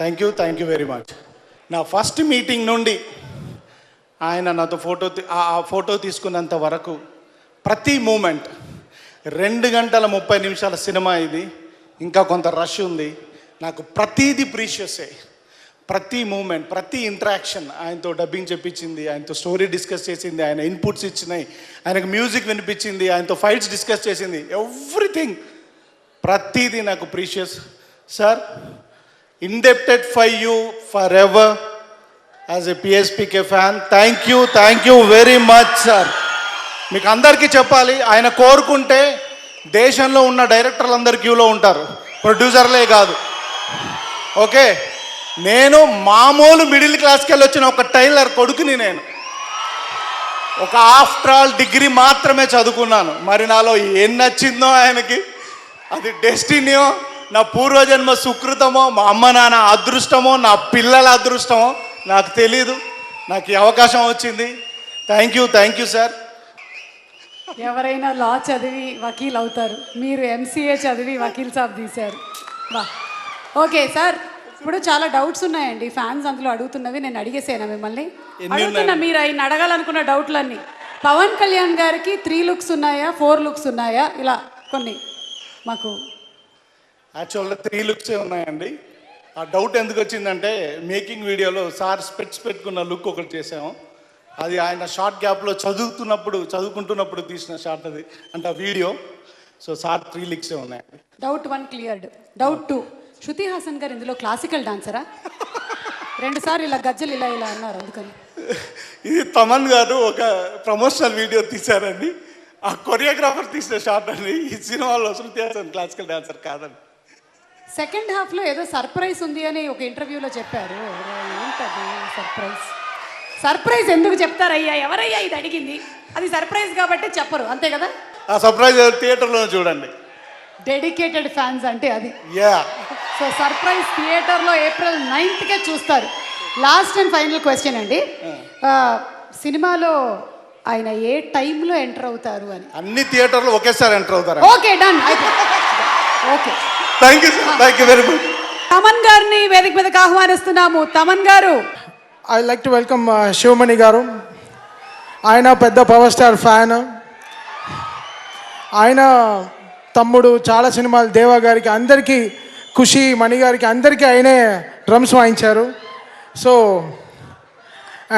Thank you very much. నా first meeting నుండి ఆయన నాతో photo తీసుకున్నంత వరకు ప్రతి moment, 2 గంటల 30 నిమిషాల సినిమా ఇది, ఇంకా కొంత రష్ ఉంది. నాకు ప్రతీది ప్రీషియసే. ప్రతి మూమెంట్, ప్రతి ఇంటరాక్షన్, ఆయనతో డబ్బింగ్ చెప్పించింది, ఆయనతో స్టోరీ డిస్కస్ చేసింది, ఆయన ఇన్పుట్స్ ఇచ్చినాయి, ఆయనకు మ్యూజిక్ వినిపించింది, ఆయనతో ఫైట్స్ డిస్కస్ చేసింది, ఎవ్రీథింగ్, ప్రతిదీ నాకు precious. Sir, indebted for you for ever as a PSPK fan. Thank you very much sir. మీకు అందరికీ చెప్పాలి, ఆయన కోరుకుంటే దేశంలో ఉన్న డైరెక్టర్లు అందరు క్యూలో ఉంటారు, ప్రొడ్యూసర్లే కాదు. ఓకే, నేను మామూలు మిడిల్ క్లాస్కి వెళ్ళి వచ్చిన ఒక టైలర్ కొడుకుని, నేను ఒక ఆఫ్టర్ ఆల్ డిగ్రీ మాత్రమే చదువుకున్నాను. మరి నాలో ఏం నచ్చిందో ఆయనకి, అది డెస్టినీయో, నా పూర్వజన్మ సుకృతమో, మా అమ్మ నాన్న అదృష్టమో, నా పిల్లల అదృష్టమో నాకు తెలీదు. నాకు ఈ అవకాశం వచ్చింది. Thank you sir. ఎవరైనా లా చదివి వకీల్ అవుతారు, మీరు ఎంసీఏ చదివి వకీల్ సాబ్ తీశారు. వా, ఓకే సార్. ఇప్పుడు చాలా డౌట్స్ ఉన్నాయండి, ఫ్యాన్స్ అందులో అడుగుతున్నవి, నేను అడిగేసేనా మిమ్మల్ని? అడుగుతున్నా, మీరు ఆయన అడగాలనుకున్న డౌట్లన్నీ. పవన్ కళ్యాణ్ గారికి 3 looks ఉన్నాయా, 4 looks ఉన్నాయా, ఇలా కొన్ని మాకు. యాక్చువల్గా 3 looks ఉన్నాయండి. ఆ డౌట్ ఎందుకు వచ్చిందంటే, మేకింగ్ వీడియోలో సార్ స్పెట్స్ పెట్టుకున్న లుక్ ఒకటి చేసాము, అది ఆయన షార్ట్ గ్యాప్లో చదువుకుంటున్నప్పుడు తీసిన షార్ట్ అది, అంటే ఆ వీడియో. సో సార్ 3 looks ఉన్నాయండి. Doubt 1 cleared. Doubt 2, Shruti Haasan గారు ఇందులో క్లాసికల్ డాన్సరా? 2 సార్లు ఇలా గజ్జలు ఇలా అన్నారు, అందుకని. ఇది తమన్ గారు ఒక ప్రమోషనల్ వీడియో తీశారండి, ఆ కొరియోగ్రాఫర్ తీసిన షార్ట్ అండి. ఈ సినిమాలో శృతి హాసన్ క్లాసికల్ డాన్సర్ కాదండి. సెకండ్ హాఫ్లో ఏదో సర్ప్రైజ్ ఉంది అని ఒక ఇంటర్వ్యూలో చెప్పారు. ఏంటది సర్ప్రైజ్ ఎందుకు చెప్తారయ్యా? ఎవరయ్యా ఇది అడిగింది? అది సర్ప్రైజ్ కాబట్టి చెప్పరు, అంతే కదా? ఆ సర్ప్రైజ్ థియేటర్లో చూడండి. డెడికేటెడ్ ఫ్యాన్స్ అంటే అది. యా. సో సర్ప్రైజ్ థియేటర్లో April 9th చూస్తారు. లాస్ట్ అండ్ ఫైనల్ క్వశ్చన్ అండి, సినిమాలో ఆయన ఏ టైంలో ఎంటర్ అవుతారు అని? అన్ని థియేటర్లు ఒకేసారి ఎంటర్ అవుతారు. Okay, done. Okay, thank you very much. Thaman గారిని వేదిక మీదకి ఆహ్వానిస్తున్నాము. తమన్ గారు. I like to welcome Sivamani గారు. ఆయన పెద్ద పవర్ స్టార్ ఫ్యాన్. ఆయన తమ్ముడు చాలా సినిమాలు, దేవా గారికి, అందరికీ, ఖుషి, మణి గారికి, అందరికీ ఆయనే డ్రమ్స్ వాయించారు. So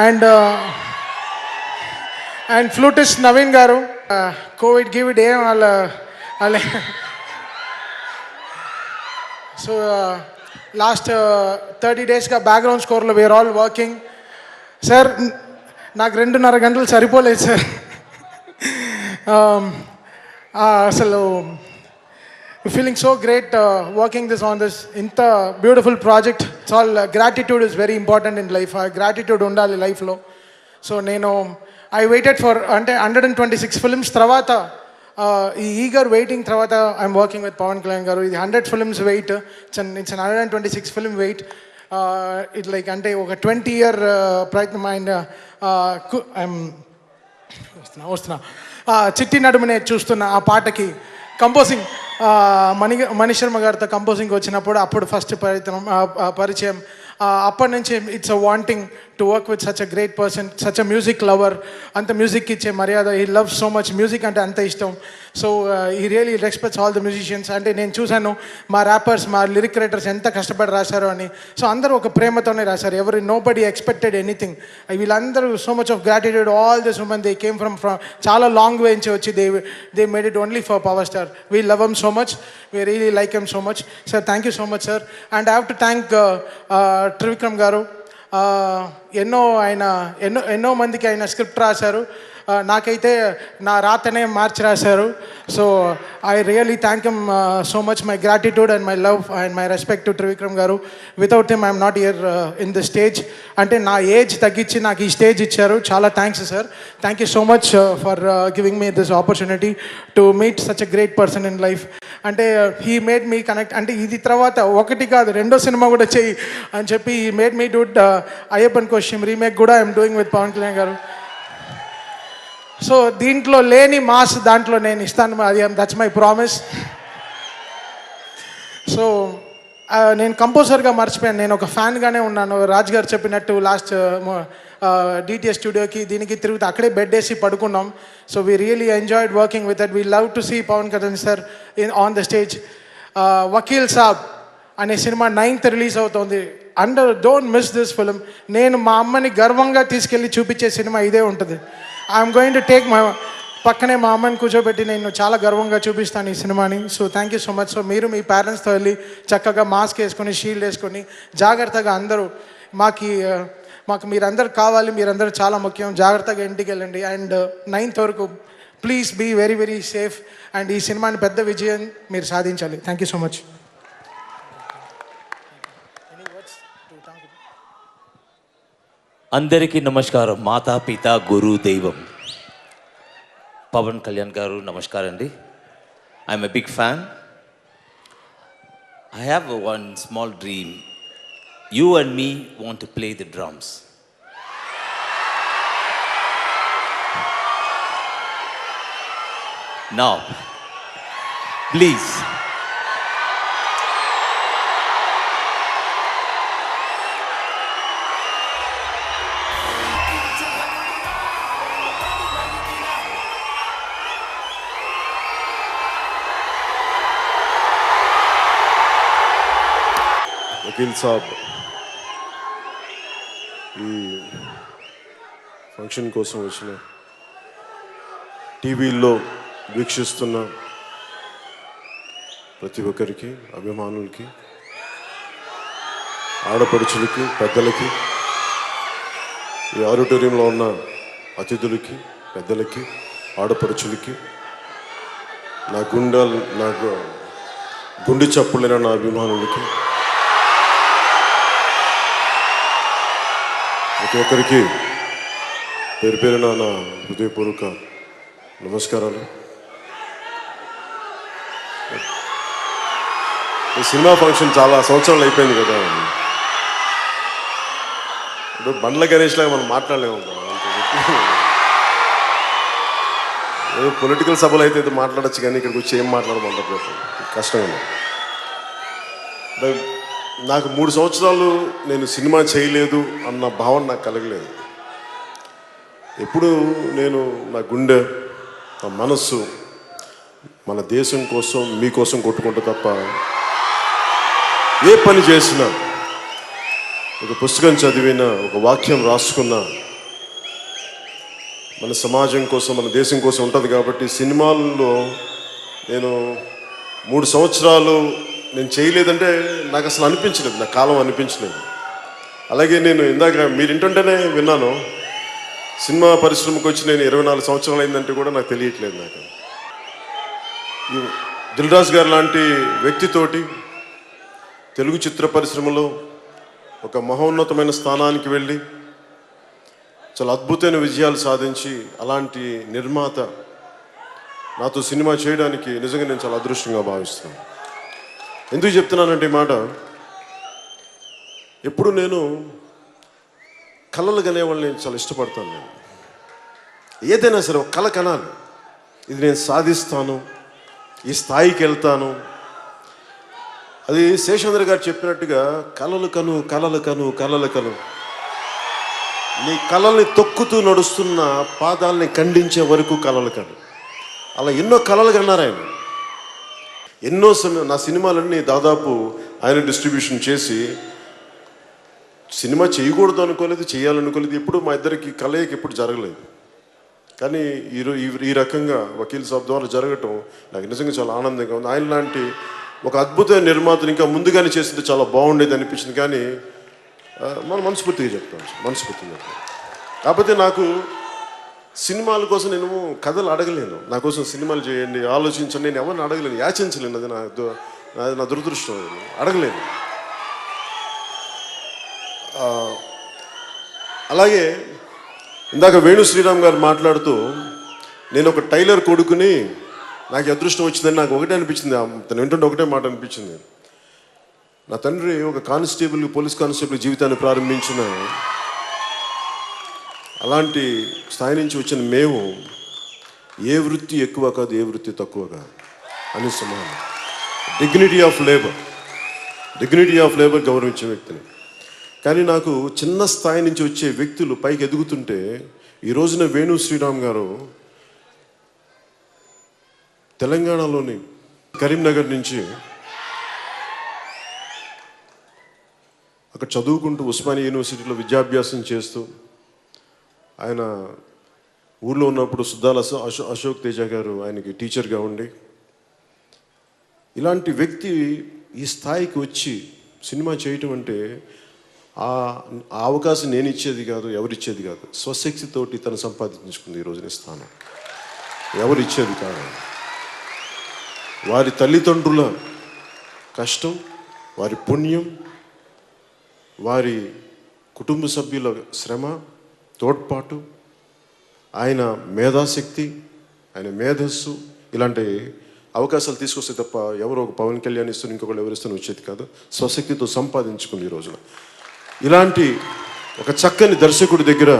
and flutist Naveen garu. Covid గివిడ్ ఏం వాళ్ళ సో లాస్ట్ 30 daysగా బ్యాక్గ్రౌండ్ స్కోర్లో వీఆర్ ఆల్ వర్కింగ్. సార్ నాకు 2.5 గంటలు సరిపోలేదు సార్. అసలు feeling so great working this on this ఇంత beautiful project. It's all gratitude is very important in life. Gratitude ఉండాలి లైఫ్లో. సో నేను ఐ వెయిటెడ్ ఫర్ అంటే 126 ఫిల్మ్స్ తర్వాత ఈ ఈగర్ వెయిటింగ్ తర్వాత I'm working with Pawan Kalyan గారు. ఇది 100 films wait. It's 126 film wait. It like అంటే ఒక 20 year ప్రయత్నం. అండ్ ఐఎమ్ వస్తున్నా చిట్టి నడుమునే చూస్తున్న ఆ పాటకి కంపోజింగ్ మనీష్ శర్మ గారితో కంపోజింగ్ వచ్చినప్పుడు అప్పుడు ఫస్ట్ పరిచయం. అప్పటి నుంచి it's a wanting to work with such a great person, such a music lover. అంత మ్యూజిక్ ఇచ్చే మర్యాద. He love so much music అంటే అంత ఇష్టం. So he really respects all the musicians. అంటే నేను చూశాను మా ర్యాపర్స్, మా లిరిక్ రైటర్స్ ఎంత కష్టపడి రాశారు అని. సో అందరూ ఒక ప్రేమతోనే రాశారు. ఎవరు నో బడీ ఎక్స్పెక్టెడ్ ఎనీథింగ్. వీళ్ళందరూ so much of gratitude. All this woman they came from చాలా లాంగ్ వే నుంచి వచ్చి they made it only for power star. We love him so much. We really like him so much. Sir thank you so much sir. And I have to thank Trivikram గారు. ఎన్నో మందికి ఆయన script రాశారు. నాకైతే నా రాతనే మార్చి రాశారు. So I really thank him so much. My gratitude and my love and my respect to Trivikram garu. Without him I'm not here in the stage. అంటే నా ఏజ్ తగ్గించి నాకు ఈ స్టేజ్ ఇచ్చారు. చాలా thanks sir. Thank you so much for giving me this opportunity to meet such a great person in life. అంటే he made me connect. అంటే ఇది తర్వాత ఒకటి కాదు 2వ సినిమా కూడా చెయ్యి అని చెప్పి he made me do Ayyappan Koshiyum remake కూడా I'm doing with Pawan Kalyan garu. So దీంట్లో లేని మాస్ దాంట్లో నేను ఇస్తాను. అది దట్స్ మై ప్రామిస్. సో నేను కంపోజర్గా మర్చిపోయాను. నేను ఒక ఫ్యాన్గానే ఉన్నాను. రాజ్ గారు చెప్పినట్టు లాస్ట్ డిటిఎస్ స్టూడియోకి దీనికి తిరుగుతూ అక్కడే బెడ్ వేసి పడుకున్నాం. So we really enjoyed working with that. We love to see Pawan Kalyan sir on the stage. Vakeel Saab అనే సినిమా 9th రిలీజ్ అవుతుంది. Don't miss this film. నేను మా అమ్మని గర్వంగా తీసుకెళ్ళి చూపించే సినిమా ఇదే ఉంటుంది. ఐఎమ్ గోయింగ్ టు టేక్ పక్కనే మా అమ్మని కూర్చోబెట్టి నేను చాలా గర్వంగా చూపిస్తాను ఈ సినిమాని. So thank you so much. So మీరు మీ పేరెంట్స్తో వెళ్ళి చక్కగా మాస్క్ వేసుకొని షీల్డ్ వేసుకొని జాగ్రత్తగా అందరూ మాకు మీరందరూ కావాలి. మీరందరూ చాలా ముఖ్యం. జాగ్రత్తగా ఇంటికి వెళ్ళండి. అండ్ 9th వరకు please be very very safe. And ఈ సినిమాని పెద్ద విజయం మీరు సాధించాలి. Thank you so much. అందరికీ నమస్కారం. మాతా పిత గురు దైవం పవన్ కళ్యాణ్ గారు నమస్కారం అండి. I'm a big fan. I have one small dream. You and me want to play the drums. Now please Vakeel Saab ఈ ఫంక్షన్ కోసం వచ్చిన టీవీల్లో వీక్షిస్తున్న ప్రతి ఒక్కరికి, అభిమానులకి, ఆడపడుచులకి, పెద్దలకి, ఈ ఆడిటోరియంలో ఉన్న అతిథులకి, పెద్దలకి, ఆడపడుచులకి, నాకు గుండె చప్పులైన నా అభిమానులకి, ప్రతి ఒక్కరికి పేరు పేరున నా హృదయపూర్వక నమస్కారాలు. ఈ సినిమా ఫంక్షన్ చాలా సంవత్సరాలు అయిపోయింది కదా. ఇప్పుడు బండ్ల గణేష్ లాగా మనం మాట్లాడలేము. ఏదో పొలిటికల్ సభలు అయితే మాట్లాడచ్చు, కానీ ఇక్కడికి వచ్చి ఏం మాట్లాడమంటారు కష్టంగా. నాకు 3 సంవత్సరాలు నేను సినిమా చేయలేదు అన్న భావన నాకు కలగలేదు. ఎప్పుడు నేను నా గుండె, నా మనస్సు మన దేశం కోసం, మీకోసం కొట్టుకుంటా తప్ప ఏ పని చేసినా, ఒక పుస్తకం చదివినా, ఒక వాక్యం రాసుకున్నా మన సమాజం కోసం, మన దేశం కోసం ఉంటుంది. కాబట్టి సినిమాల్లో నేను 3 సంవత్సరాలు నేను చేయలేదంటే నాకు అసలు అనిపించలేదు, నా కాలం అనిపించలేదు. అలాగే నేను ఇందాక మీరు వింటుంటేనే విన్నాను, సినిమా పరిశ్రమకు వచ్చి నేను 24 సంవత్సరాలు అయిందంటే కూడా నాకు తెలియట్లేదు. నాకు ఈ దిల్ రాజు గారు లాంటి వ్యక్తితోటి తెలుగు చిత్ర పరిశ్రమలో ఒక మహోన్నతమైన స్థానానికి వెళ్ళి చాలా అద్భుతమైన విజయాలు సాధించి అలాంటి నిర్మాత నాతో సినిమా చేయడానికి నిజంగా నేను చాలా అదృష్టంగా భావిస్తున్నాను. ఎందుకు చెప్తున్నానంటే ఈ మాట, ఎప్పుడు నేను కళలు కనేవాళ్ళని నేను చాలా ఇష్టపడతాను. నేను ఏదైనా సరే ఒక కళ కనాలి, ఇది నేను సాధిస్తాను, ఈ స్థాయికి వెళ్తాను. అది శేషేంద్ర గారు చెప్పినట్టుగా కళలు కను కళలు కను కళలు కను, నీ కళల్ని తొక్కుతూ నడుస్తున్న పాదాలని ఖండించే వరకు కళలు కను. అలా ఎన్నో కళలు కన్నారు ఆయన. ఎన్నో నా సినిమాలన్నీ దాదాపు ఆయన డిస్ట్రిబ్యూషన్ చేసి, సినిమా చేయకూడదు అనుకోలేదు, చేయాలనుకోలేదు, ఎప్పుడు మా ఇద్దరికి కలయిక ఎప్పుడు జరగలేదు. కానీ ఈ రకంగా వకీల్ సాబ్ ద్వారా జరగటం నాకు నిజంగా చాలా ఆనందంగా ఉంది. ఆయన లాంటి ఒక అద్భుతమైన నిర్మాతను ఇంకా ముందుగానే చేస్తుంటే చాలా బాగుండేది అనిపించింది. కానీ మనం మనస్ఫూర్తిగా చెప్తాం. కాకపోతే నాకు సినిమాల కోసం నేను కథలు అడగలేను. నా కోసం సినిమాలు చేయండి, ఆలోచించండి, నేను ఎవరిని అడగలేను, యాచించలేను. అది నా దురదృష్టం. అడగలేను. అలాగే ఇందాక వేణు శ్రీరామ్ గారు మాట్లాడుతూ, నేను ఒక టైలర్ కొడుకుని నాకు అదృష్టం వచ్చిందని నాకు ఒకటే అనిపించింది. తను వింటుంటే ఒకటే మాట అనిపించింది. నా తండ్రి ఒక కానిస్టేబుల్, పోలీస్ కానిస్టేబుల్ జీవితాన్ని ప్రారంభించిన అలాంటి స్థాయి నుంచి వచ్చిన మేము ఏ వృత్తి ఎక్కువ కాదు, ఏ వృత్తి తక్కువ కాదు అని సమానం. డిగ్నిటీ ఆఫ్ లేబర్ గౌరవించే వ్యక్తిని. కానీ నాకు చిన్న స్థాయి నుంచి వచ్చే వ్యక్తులు పైకి ఎదుగుతుంటే, ఈ రోజున వేణు శ్రీరామ్ గారు తెలంగాణలోని కరీంనగర్ నుంచి అక్కడ చదువుకుంటూ ఉస్మానియా యూనివర్సిటీలో విద్యాభ్యాసం చేస్తూ, ఆయన ఊళ్ళో ఉన్నప్పుడు సుద్దాల అశోక్ తేజ గారు ఆయనకి టీచర్గా ఉండి, ఇలాంటి వ్యక్తి ఈ స్థాయికి వచ్చి సినిమా చేయటం అంటే ఆ అవకాశం నేను ఇచ్చేది కాదు, ఎవరిచ్చేది కాదు. స్వశక్తితోటి తను సంపాదించుకుంది ఈ రోజున స్థానం. ఎవరిచ్చేది కాదు. వారి తల్లిదండ్రుల కష్టం, వారి పుణ్యం, వారి కుటుంబ సభ్యుల శ్రమ, తోడ్పాటు, ఆయన మేధాశక్తి, ఆయన మేధస్సు, ఇలాంటి అవకాశాలు తీసుకొస్తే తప్ప ఎవరో ఒక పవన్ కళ్యాణ్ ఇస్తున్న ఇంకొకళ్ళు ఎవరిస్తున్న వచ్చేది కాదు. స్వశక్తితో సంపాదించుకుంది ఈ రోజున. ఇలాంటి ఒక చక్కని దర్శకుడి దగ్గర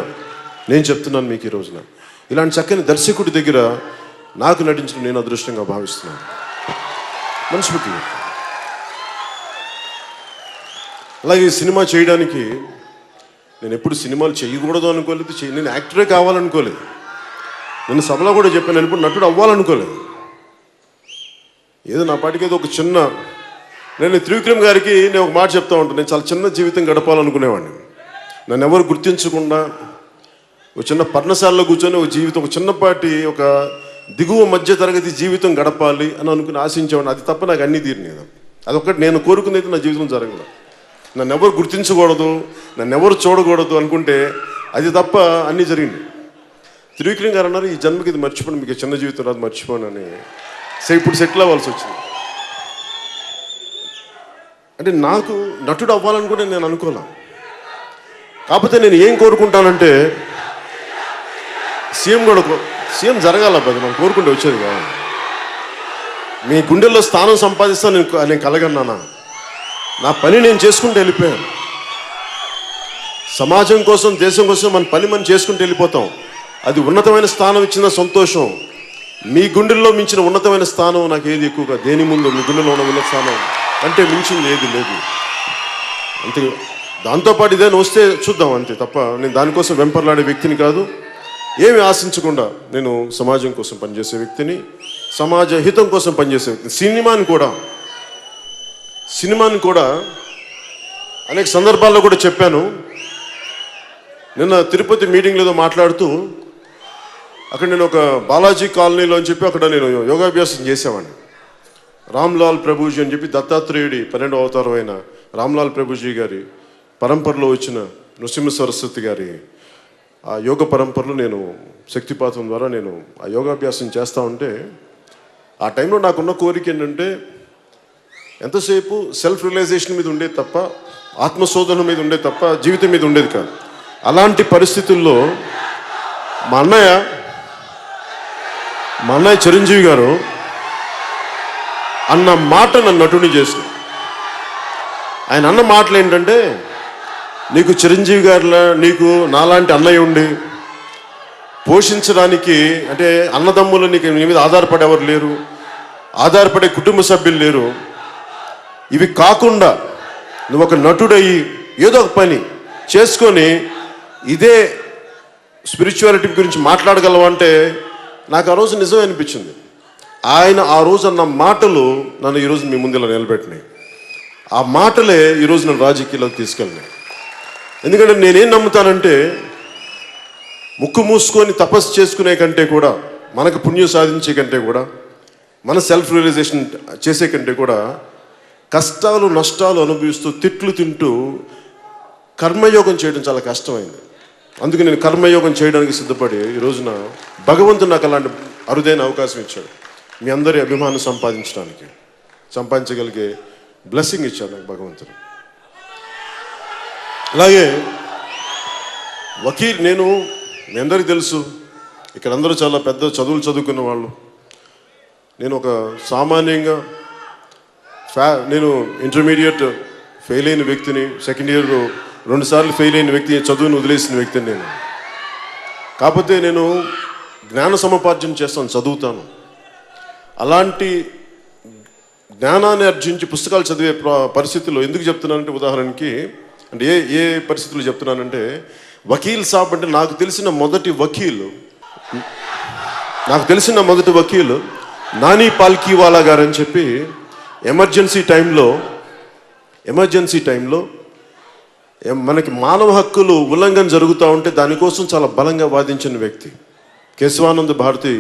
నేను చెప్తున్నాను మీకు ఈ రోజున, ఇలాంటి చక్కని దర్శకుడి దగ్గర నాకు నటించడం నేను అదృష్టంగా భావిస్తున్నాను. మనస్ఫూర్తిగా. అలాగే సినిమా చేయడానికి నేను ఎప్పుడు సినిమాలు చేయకూడదు అనుకోలేదు, నేను యాక్టరే కావాలనుకోలేదు. నేను సభలో కూడా చెప్పాను, నేను ఎప్పుడు నటుడు అవ్వాలనుకోలేదు. ఏదో నా పాటికి ఏదో ఒక చిన్న, నేను త్రివిక్రమ్ గారికి నేను ఒక మాట చెప్తా ఉంటాను, నేను చాలా చిన్న జీవితం గడపాలనుకునేవాడిని. నన్ను ఎవరు గుర్తించకుండా ఒక చిన్న పర్ణశాలలో కూర్చొని ఒక జీవితం, ఒక చిన్నపాటి ఒక దిగువ మధ్య తరగతి జీవితం గడపాలి అని అనుకుని ఆశించేవాడిని. అది తప్ప నాకు అన్నీ తీరినాయి. అదొక్కటి నేను కోరుకునేది నా జీవితం జరగదు. నన్ను ఎవరు గుర్తించకూడదు, నన్ను ఎవరు చూడకూడదు అనుకుంటే అది తప్ప అన్నీ జరిగింది. త్రివిక్రమ్ గారు అన్నారు, ఈ జన్మకి ఇది మర్చిపోండి, మీకు చిన్న జీవితం రాదు, మర్చిపోను అని. ఇప్పుడు సెటిల్ అవ్వాల్సి వచ్చింది. అంటే నాకు నటుడు అవ్వాలని కూడా నేను అనుకోలే. కాకపోతే నేను ఏం కోరుకుంటానంటే, సీఎం జరగాల, మనం కోరుకుంటే వచ్చేది కాదు. మీ గుండెల్లో స్థానం సంపాదిస్తాను నేను కలగన్నానా? నా పని నేను చేసుకుంటూ వెళ్ళిపోయాను. సమాజం కోసం, దేశం కోసం మన పని మనం చేసుకుంటూ వెళ్ళిపోతాం. అది ఉన్నతమైన స్థానం ఇచ్చిన సంతోషం. మీ గుండెల్లో మించిన ఉన్నతమైన స్థానం నాకు ఏది ఎక్కువగా, దేని ముందు మీ గుండెలో ఉన్న ఉన్నత స్థానం అంటే మించింది ఏది లేదు. అంతే. దాంతోపాటు ఇదేనా వస్తే చూద్దాం, అంతే తప్ప నేను దానికోసం వెంపర్లాడే వ్యక్తిని కాదు. ఏమి ఆశించకుండా నేను సమాజం కోసం పనిచేసే వ్యక్తిని, సమాజ హితం కోసం పనిచేసే వ్యక్తిని. సినిమాని కూడా అనేక సందర్భాల్లో కూడా చెప్పాను. నిన్న తిరుపతి మీటింగ్లో ఏదో మాట్లాడుతూ, అక్కడ నేను ఒక బాలాజీ కాలనీలో అని చెప్పి అక్కడ నేను యోగాభ్యాసం చేసేవాడిని. రామ్లాల్ ప్రభుజీ అని చెప్పి దత్తాత్రేయుడి 12వ అవతారం అయిన రామ్లాల్ ప్రభుజీ గారి పరంపరలో వచ్చిన నృసింహ సరస్వతి గారి ఆ యోగ పరంపరలో నేను శక్తిపాతం ద్వారా నేను ఆ యోగాభ్యాసం చేస్తూ ఉంటే ఆ టైంలో నాకున్న కోరిక ఏంటంటే ఎంతసేపు సెల్ఫ్ రియలైజేషన్ మీద ఉండేది తప్ప ఆత్మశోధన మీద ఉండేది తప్ప జీవితం మీద ఉండేది కాదు. అలాంటి పరిస్థితుల్లో మా అన్నయ్య చిరంజీవి గారు అన్న మాట నన్ను నటుని చేసింది. ఆయన అన్న మాటలు ఏంటంటే, నీకు చిరంజీవి గారిలా నీకు నాలాంటి అన్నయ్య ఉండి పోషించడానికి, అంటే అన్నదమ్ములు నీకు నీ మీద ఆధారపడేవారు లేరు, ఆధారపడే కుటుంబ సభ్యులు లేరు. ఇవి కాకుండా నువ్వు ఒక నటుడయ్యి ఏదో ఒక పని చేసుకొని ఇదే స్పిరిచువాలిటీ గురించి మాట్లాడగలవంటే నాకు ఆ రోజు నిజమే అనిపించింది. ఆయన ఆ రోజు అన్న మాటలు నన్ను ఈరోజు మీ ముందు ఇలా నిలబెట్టినాయి. ఆ మాటలే ఈరోజు నన్ను రాజకీయాల్లోకి తీసుకెళ్ళినాయి. ఎందుకంటే నేనేం నమ్ముతానంటే, ముక్కు మూసుకొని తపస్సు చేసుకునే కంటే కూడా, మనకు పుణ్యం సాధించే కంటే కూడా, మన సెల్ఫ్ రియలైజేషన్ చేసే కంటే కూడా, కష్టాలు నష్టాలు అనుభవిస్తూ తిట్లు తింటూ కర్మయోగం చేయడం చాలా కష్టమైంది. అందుకే నేను కర్మయోగం చేయడానికి సిద్ధపడి ఈ రోజున భగవంతుడు నాకు అలాంటి అరుదైన అవకాశం ఇచ్చాడు. మీ అందరి అభిమానం సంపాదించగలిగే బ్లెస్సింగ్ ఇచ్చాడు నాకు భగవంతుడు. అలాగే వకీల్, మీ అందరికీ తెలుసు, ఇక్కడ అందరూ చాలా పెద్ద చదువులు చదువుకున్న వాళ్ళు. నేను ఒక సామాన్యంగా నేను ఇంటర్మీడియట్ ఫెయిల్ అయిన వ్యక్తిని, సెకండ్ ఇయర్ 2 సార్లు ఫెయిల్ అయిన వ్యక్తి, చదువుని వదిలేసిన వ్యక్తిని నేను. కాకపోతే నేను జ్ఞాన సముపార్జన చేస్తాను, చదువుతాను. అలాంటి జ్ఞానాన్ని ఆర్జించి పుస్తకాలు చదివే పరిస్థితుల్లో ఎందుకు చెప్తున్నానంటే, ఉదాహరణకి అంటే ఏ పరిస్థితుల్లో చెప్తున్నానంటే, వకీల్ సాబ్ అంటే నాకు తెలిసిన మొదటి వకీలు నాని పాల్కీవాలా గారు అని చెప్పి ఎమర్జెన్సీ టైంలో మనకి మానవ హక్కులు ఉల్లంఘన జరుగుతూ ఉంటే దానికోసం చాలా బలంగా వాదించిన వ్యక్తి. కేశవానంద భారతి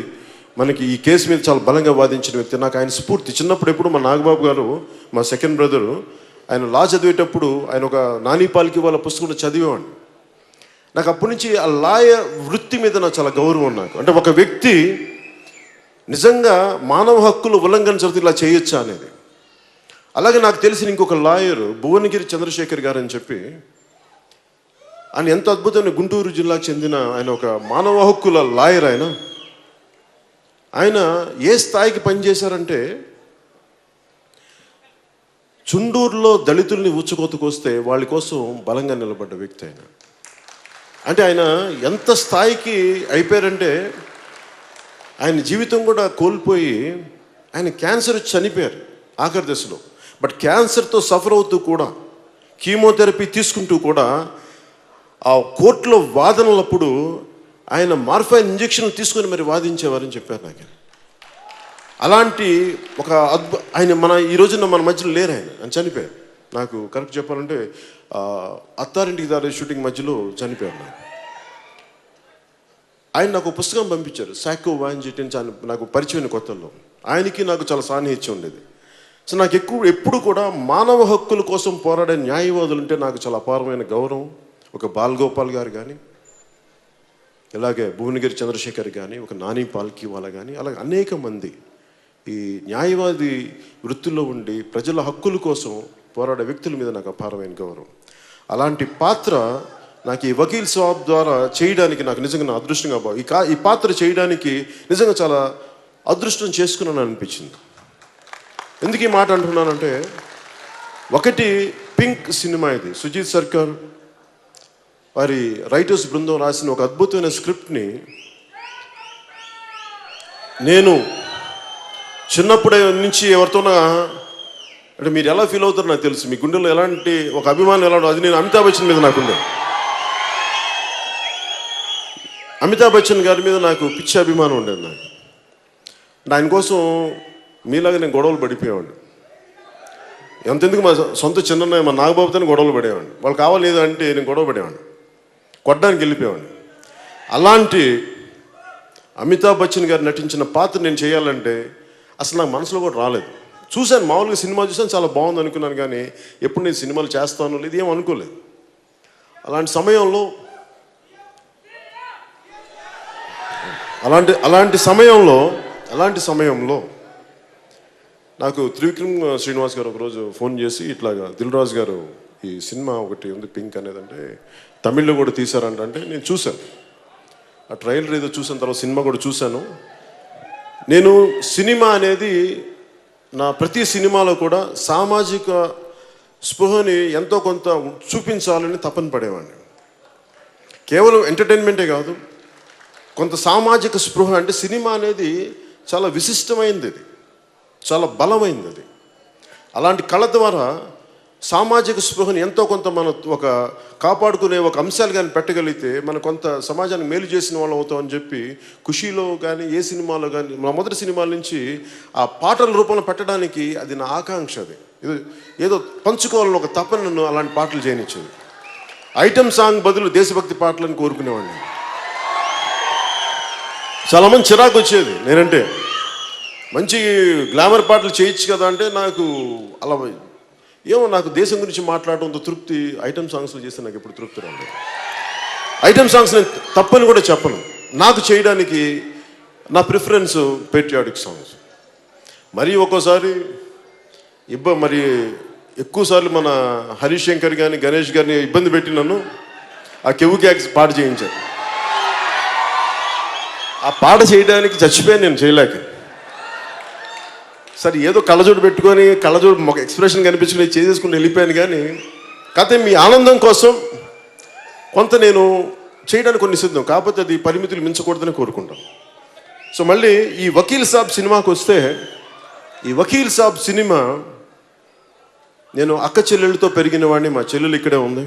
మనకి ఈ కేసు మీద చాలా బలంగా వాదించిన వ్యక్తి. నాకు ఆయన స్ఫూర్తి. చిన్నప్పుడు ఎప్పుడు మా నాగబాబు గారు, మా సెకండ్ బ్రదరు, ఆయన లా చదివేటప్పుడు ఆయన ఒక నాని పాల్కీవాలా పుస్తకం చదివేవాడిని. నాకు అప్పటి నుంచి ఆ లాయ వృత్తి మీద నాకు చాలా గౌరవం. నాకు అంటే ఒక వ్యక్తి నిజంగా మానవ హక్కులు ఉల్లంఘన జరిగితే ఇలా చేయొచ్చా అనేది. అలాగే నాకు తెలిసిన ఇంకొక లాయర్ భువనగిరి చంద్రశేఖర్ గారు అని చెప్పి, ఆయన ఎంత అద్భుతమైన గుంటూరు జిల్లాకు చెందిన ఆయన ఒక మానవ హక్కుల లాయర్. ఆయన ఏ స్థాయికి పనిచేశారంటే, చుండూరులో దళితుల్ని ఉచ్చకోతకొస్తే వాళ్ళ కోసం బలంగా నిలబడ్డ వ్యక్తి ఆయన. అంటే ఆయన ఎంత స్థాయికి అయిపోయారంటే, ఆయన జీవితం కూడా కోల్పోయి ఆయన క్యాన్సర్ వచ్చి చనిపోయారు ఆఖరి దశలో. బట్ క్యాన్సర్తో సఫర్ అవుతూ కూడా, కీమోథెరపీ తీసుకుంటూ కూడా, ఆ కోర్టులో వాదనలప్పుడు ఆయన మార్ఫైన్ ఇంజెక్షన్లు తీసుకొని మరి వాదించేవారని చెప్పారు నాకు. అలాంటి ఒక ఆయన ఈ రోజున మన మధ్యలో లేరు. ఆయన చనిపోయారు. నాకు కరెక్ట్ చెప్పాలంటే అత్తారింటికి దారి షూటింగ్ మధ్యలో చనిపోయారు. ఆయన నాకు పుస్తకం పంపించారు, సాకో వాంజిటిన్, నాకు పరిచయం కొత్తల్లో. ఆయనకి నాకు చాలా సాన్నిహిత్యం ఉండేది. సో నాకు ఎప్పుడు కూడా మానవ హక్కుల కోసం పోరాడే న్యాయవాదులు అంటే నాకు చాలా అపారమైన గౌరవం. ఒక బాలగోపాల్ గారు కానీ, ఇలాగే భువనగిరి చంద్రశేఖర్ కానీ, ఒక నాని పాల్కీవాలా కానీ, అలాగే అనేక మంది ఈ న్యాయవాది వృత్తిలో ఉండి ప్రజల హక్కుల కోసం పోరాడే వ్యక్తుల మీద నాకు అపారమైన గౌరవం. అలాంటి పాత్ర నాకు ఈ వకీల్ సాబ్ ద్వారా చేయడానికి నాకు నిజంగా నా అదృష్టంగా ఈ పాత్ర చేయడానికి నిజంగా చాలా అదృష్టం చేసుకున్నాను అనిపించింది. ఎందుకు ఈ మాట అంటున్నానంటే, ఒకటి పింక్ సినిమా, ఇది సుజీత్ సర్కార్ వారి రైటర్స్ బృందం రాసిన ఒక అద్భుతమైన స్క్రిప్ట్ని నేను చిన్నప్పుడే నుంచి ఎవరితోనా, అంటే మీరు ఎలా ఫీల్ అవుతారో నాకు తెలుసు, మీ గుండెలో ఎలాంటి ఒక అభిమానం ఎలా ఉండదు, అది నేను అమితాబ్ బచ్చన్ మీద నాకుండే. అమితాబ్ బచ్చన్ గారి మీద నాకు పిచ్చి అభిమానం ఉండేది. నాకు ఆయన కోసం మీలాగా నేను గొడవలు పడిపోయేవాడిని. ఎంతెందుకు మా సొంత చిన్న మా నాగబాబుతో గొడవలు పడేవాడిని. వాళ్ళు కావాలి అంటే నేను గొడవ పడేవాడిని, కొట్టడానికి వెళ్ళిపోయేవాడిని. అలాంటి అమితాబ్ బచ్చన్ గారు నటించిన పాత్ర నేను చేయాలంటే అసలు నాకు మనసులో కూడా రాలేదు. చూశాను, మామూలుగా సినిమా చూసాను, చాలా బాగుంది అనుకున్నాను, కానీ ఎప్పుడు నేను సినిమాలు చేస్తాను లేదు ఏం అనుకోలేదు. అలాంటి సమయంలో అలాంటి సమయంలో నాకు త్రివిక్రమ్ శ్రీనివాస్ గారు ఒకరోజు ఫోన్ చేసి ఇట్లాగా దిల్ రాజు గారు ఈ సినిమా ఒకటి ఉంది పింక్ అనేదంటే తమిళ్లో కూడా తీశారంటే నేను చూశాను. ఆ ట్రైలర్ ఏదో చూసిన తర్వాత సినిమా కూడా చూశాను. నేను సినిమా అనేది నా ప్రతి సినిమాలో కూడా సామాజిక స్పృహని ఎంతో కొంత చూపించాలని తపన పడేవాడిని. కేవలం ఎంటర్టైన్మెంటే కాదు, కొంత సామాజిక స్పృహ. అంటే సినిమా అనేది చాలా విశిష్టమైనది, అది చాలా బలమైనది. అది అలాంటి కళ ద్వారా సామాజిక స్పృహని ఎంతో కొంత మనం ఒక కాపాడుకునే ఒక అంశాలు కానీ పెట్టగలిగితే మనం కొంత సమాజానికి మేలు చేసిన వాళ్ళం అవుతామని చెప్పి ఖుషీలో కానీ ఏ సినిమాలో కానీ మా మొదటి సినిమాల నుంచి ఆ పాటల రూపంలో పెట్టడానికి అది నా ఆకాంక్ష. అది ఏదో పంచుకోవాలని ఒక తపన నన్ను అలాంటి పాటలు చేయనిచ్చేది. ఐటమ్ సాంగ్ బదులు దేశభక్తి పాటలను కోరుకునేవాడిని. చాలామంది చిరాకు వచ్చేది నేనంటే, మంచి గ్లామర్ పాటలు చేయొచ్చు కదా అంటే నాకు అలా ఏమో నాకు దేశం గురించి మాట్లాడడంతో తృప్తి ఐటమ్ సాంగ్స్లో చేస్తే నాకు ఎప్పుడు తృప్తి రాలేదు. ఐటమ్ సాంగ్స్ నేను తప్పని కూడా చెప్పను. నాకు చేయడానికి నా ప్రిఫరెన్స్ పేట్రియాటిక్ సాంగ్స్. మరి ఒక్కోసారి మరి ఎక్కువసార్లు మన హరీష్ శంకర్ కానీ గణేష్ గారిని ఇబ్బంది పెట్టి నన్ను ఆ కెవ్వు క్యాక్స్ పాట చేయించారు. ఆ పాట చేయడానికి చచ్చిపోయాను నేను, చేయలేక. సరే ఏదో కళ్ళజోడు పెట్టుకొని కళ్ళజోడు ఒక ఎక్స్ప్రెషన్ కనిపించుకుని చేసేసుకుని వెళ్ళిపోయాను. కానీ కాకపోతే మీ ఆనందం కోసం కొంత నేను చేయడానికి కొన్ని సిద్ధం, కాకపోతే అది పరిమితులు మించకూడదని కోరుకుంటాం. సో మళ్ళీ ఈ వకీల్ సాబ్ సినిమాకి వస్తే, ఈ వకీల్ సాబ్ సినిమా నేను అక్క చెల్లెళ్ళతో పెరిగిన వాడిని. మా చెల్లెలు ఇక్కడే ఉంది.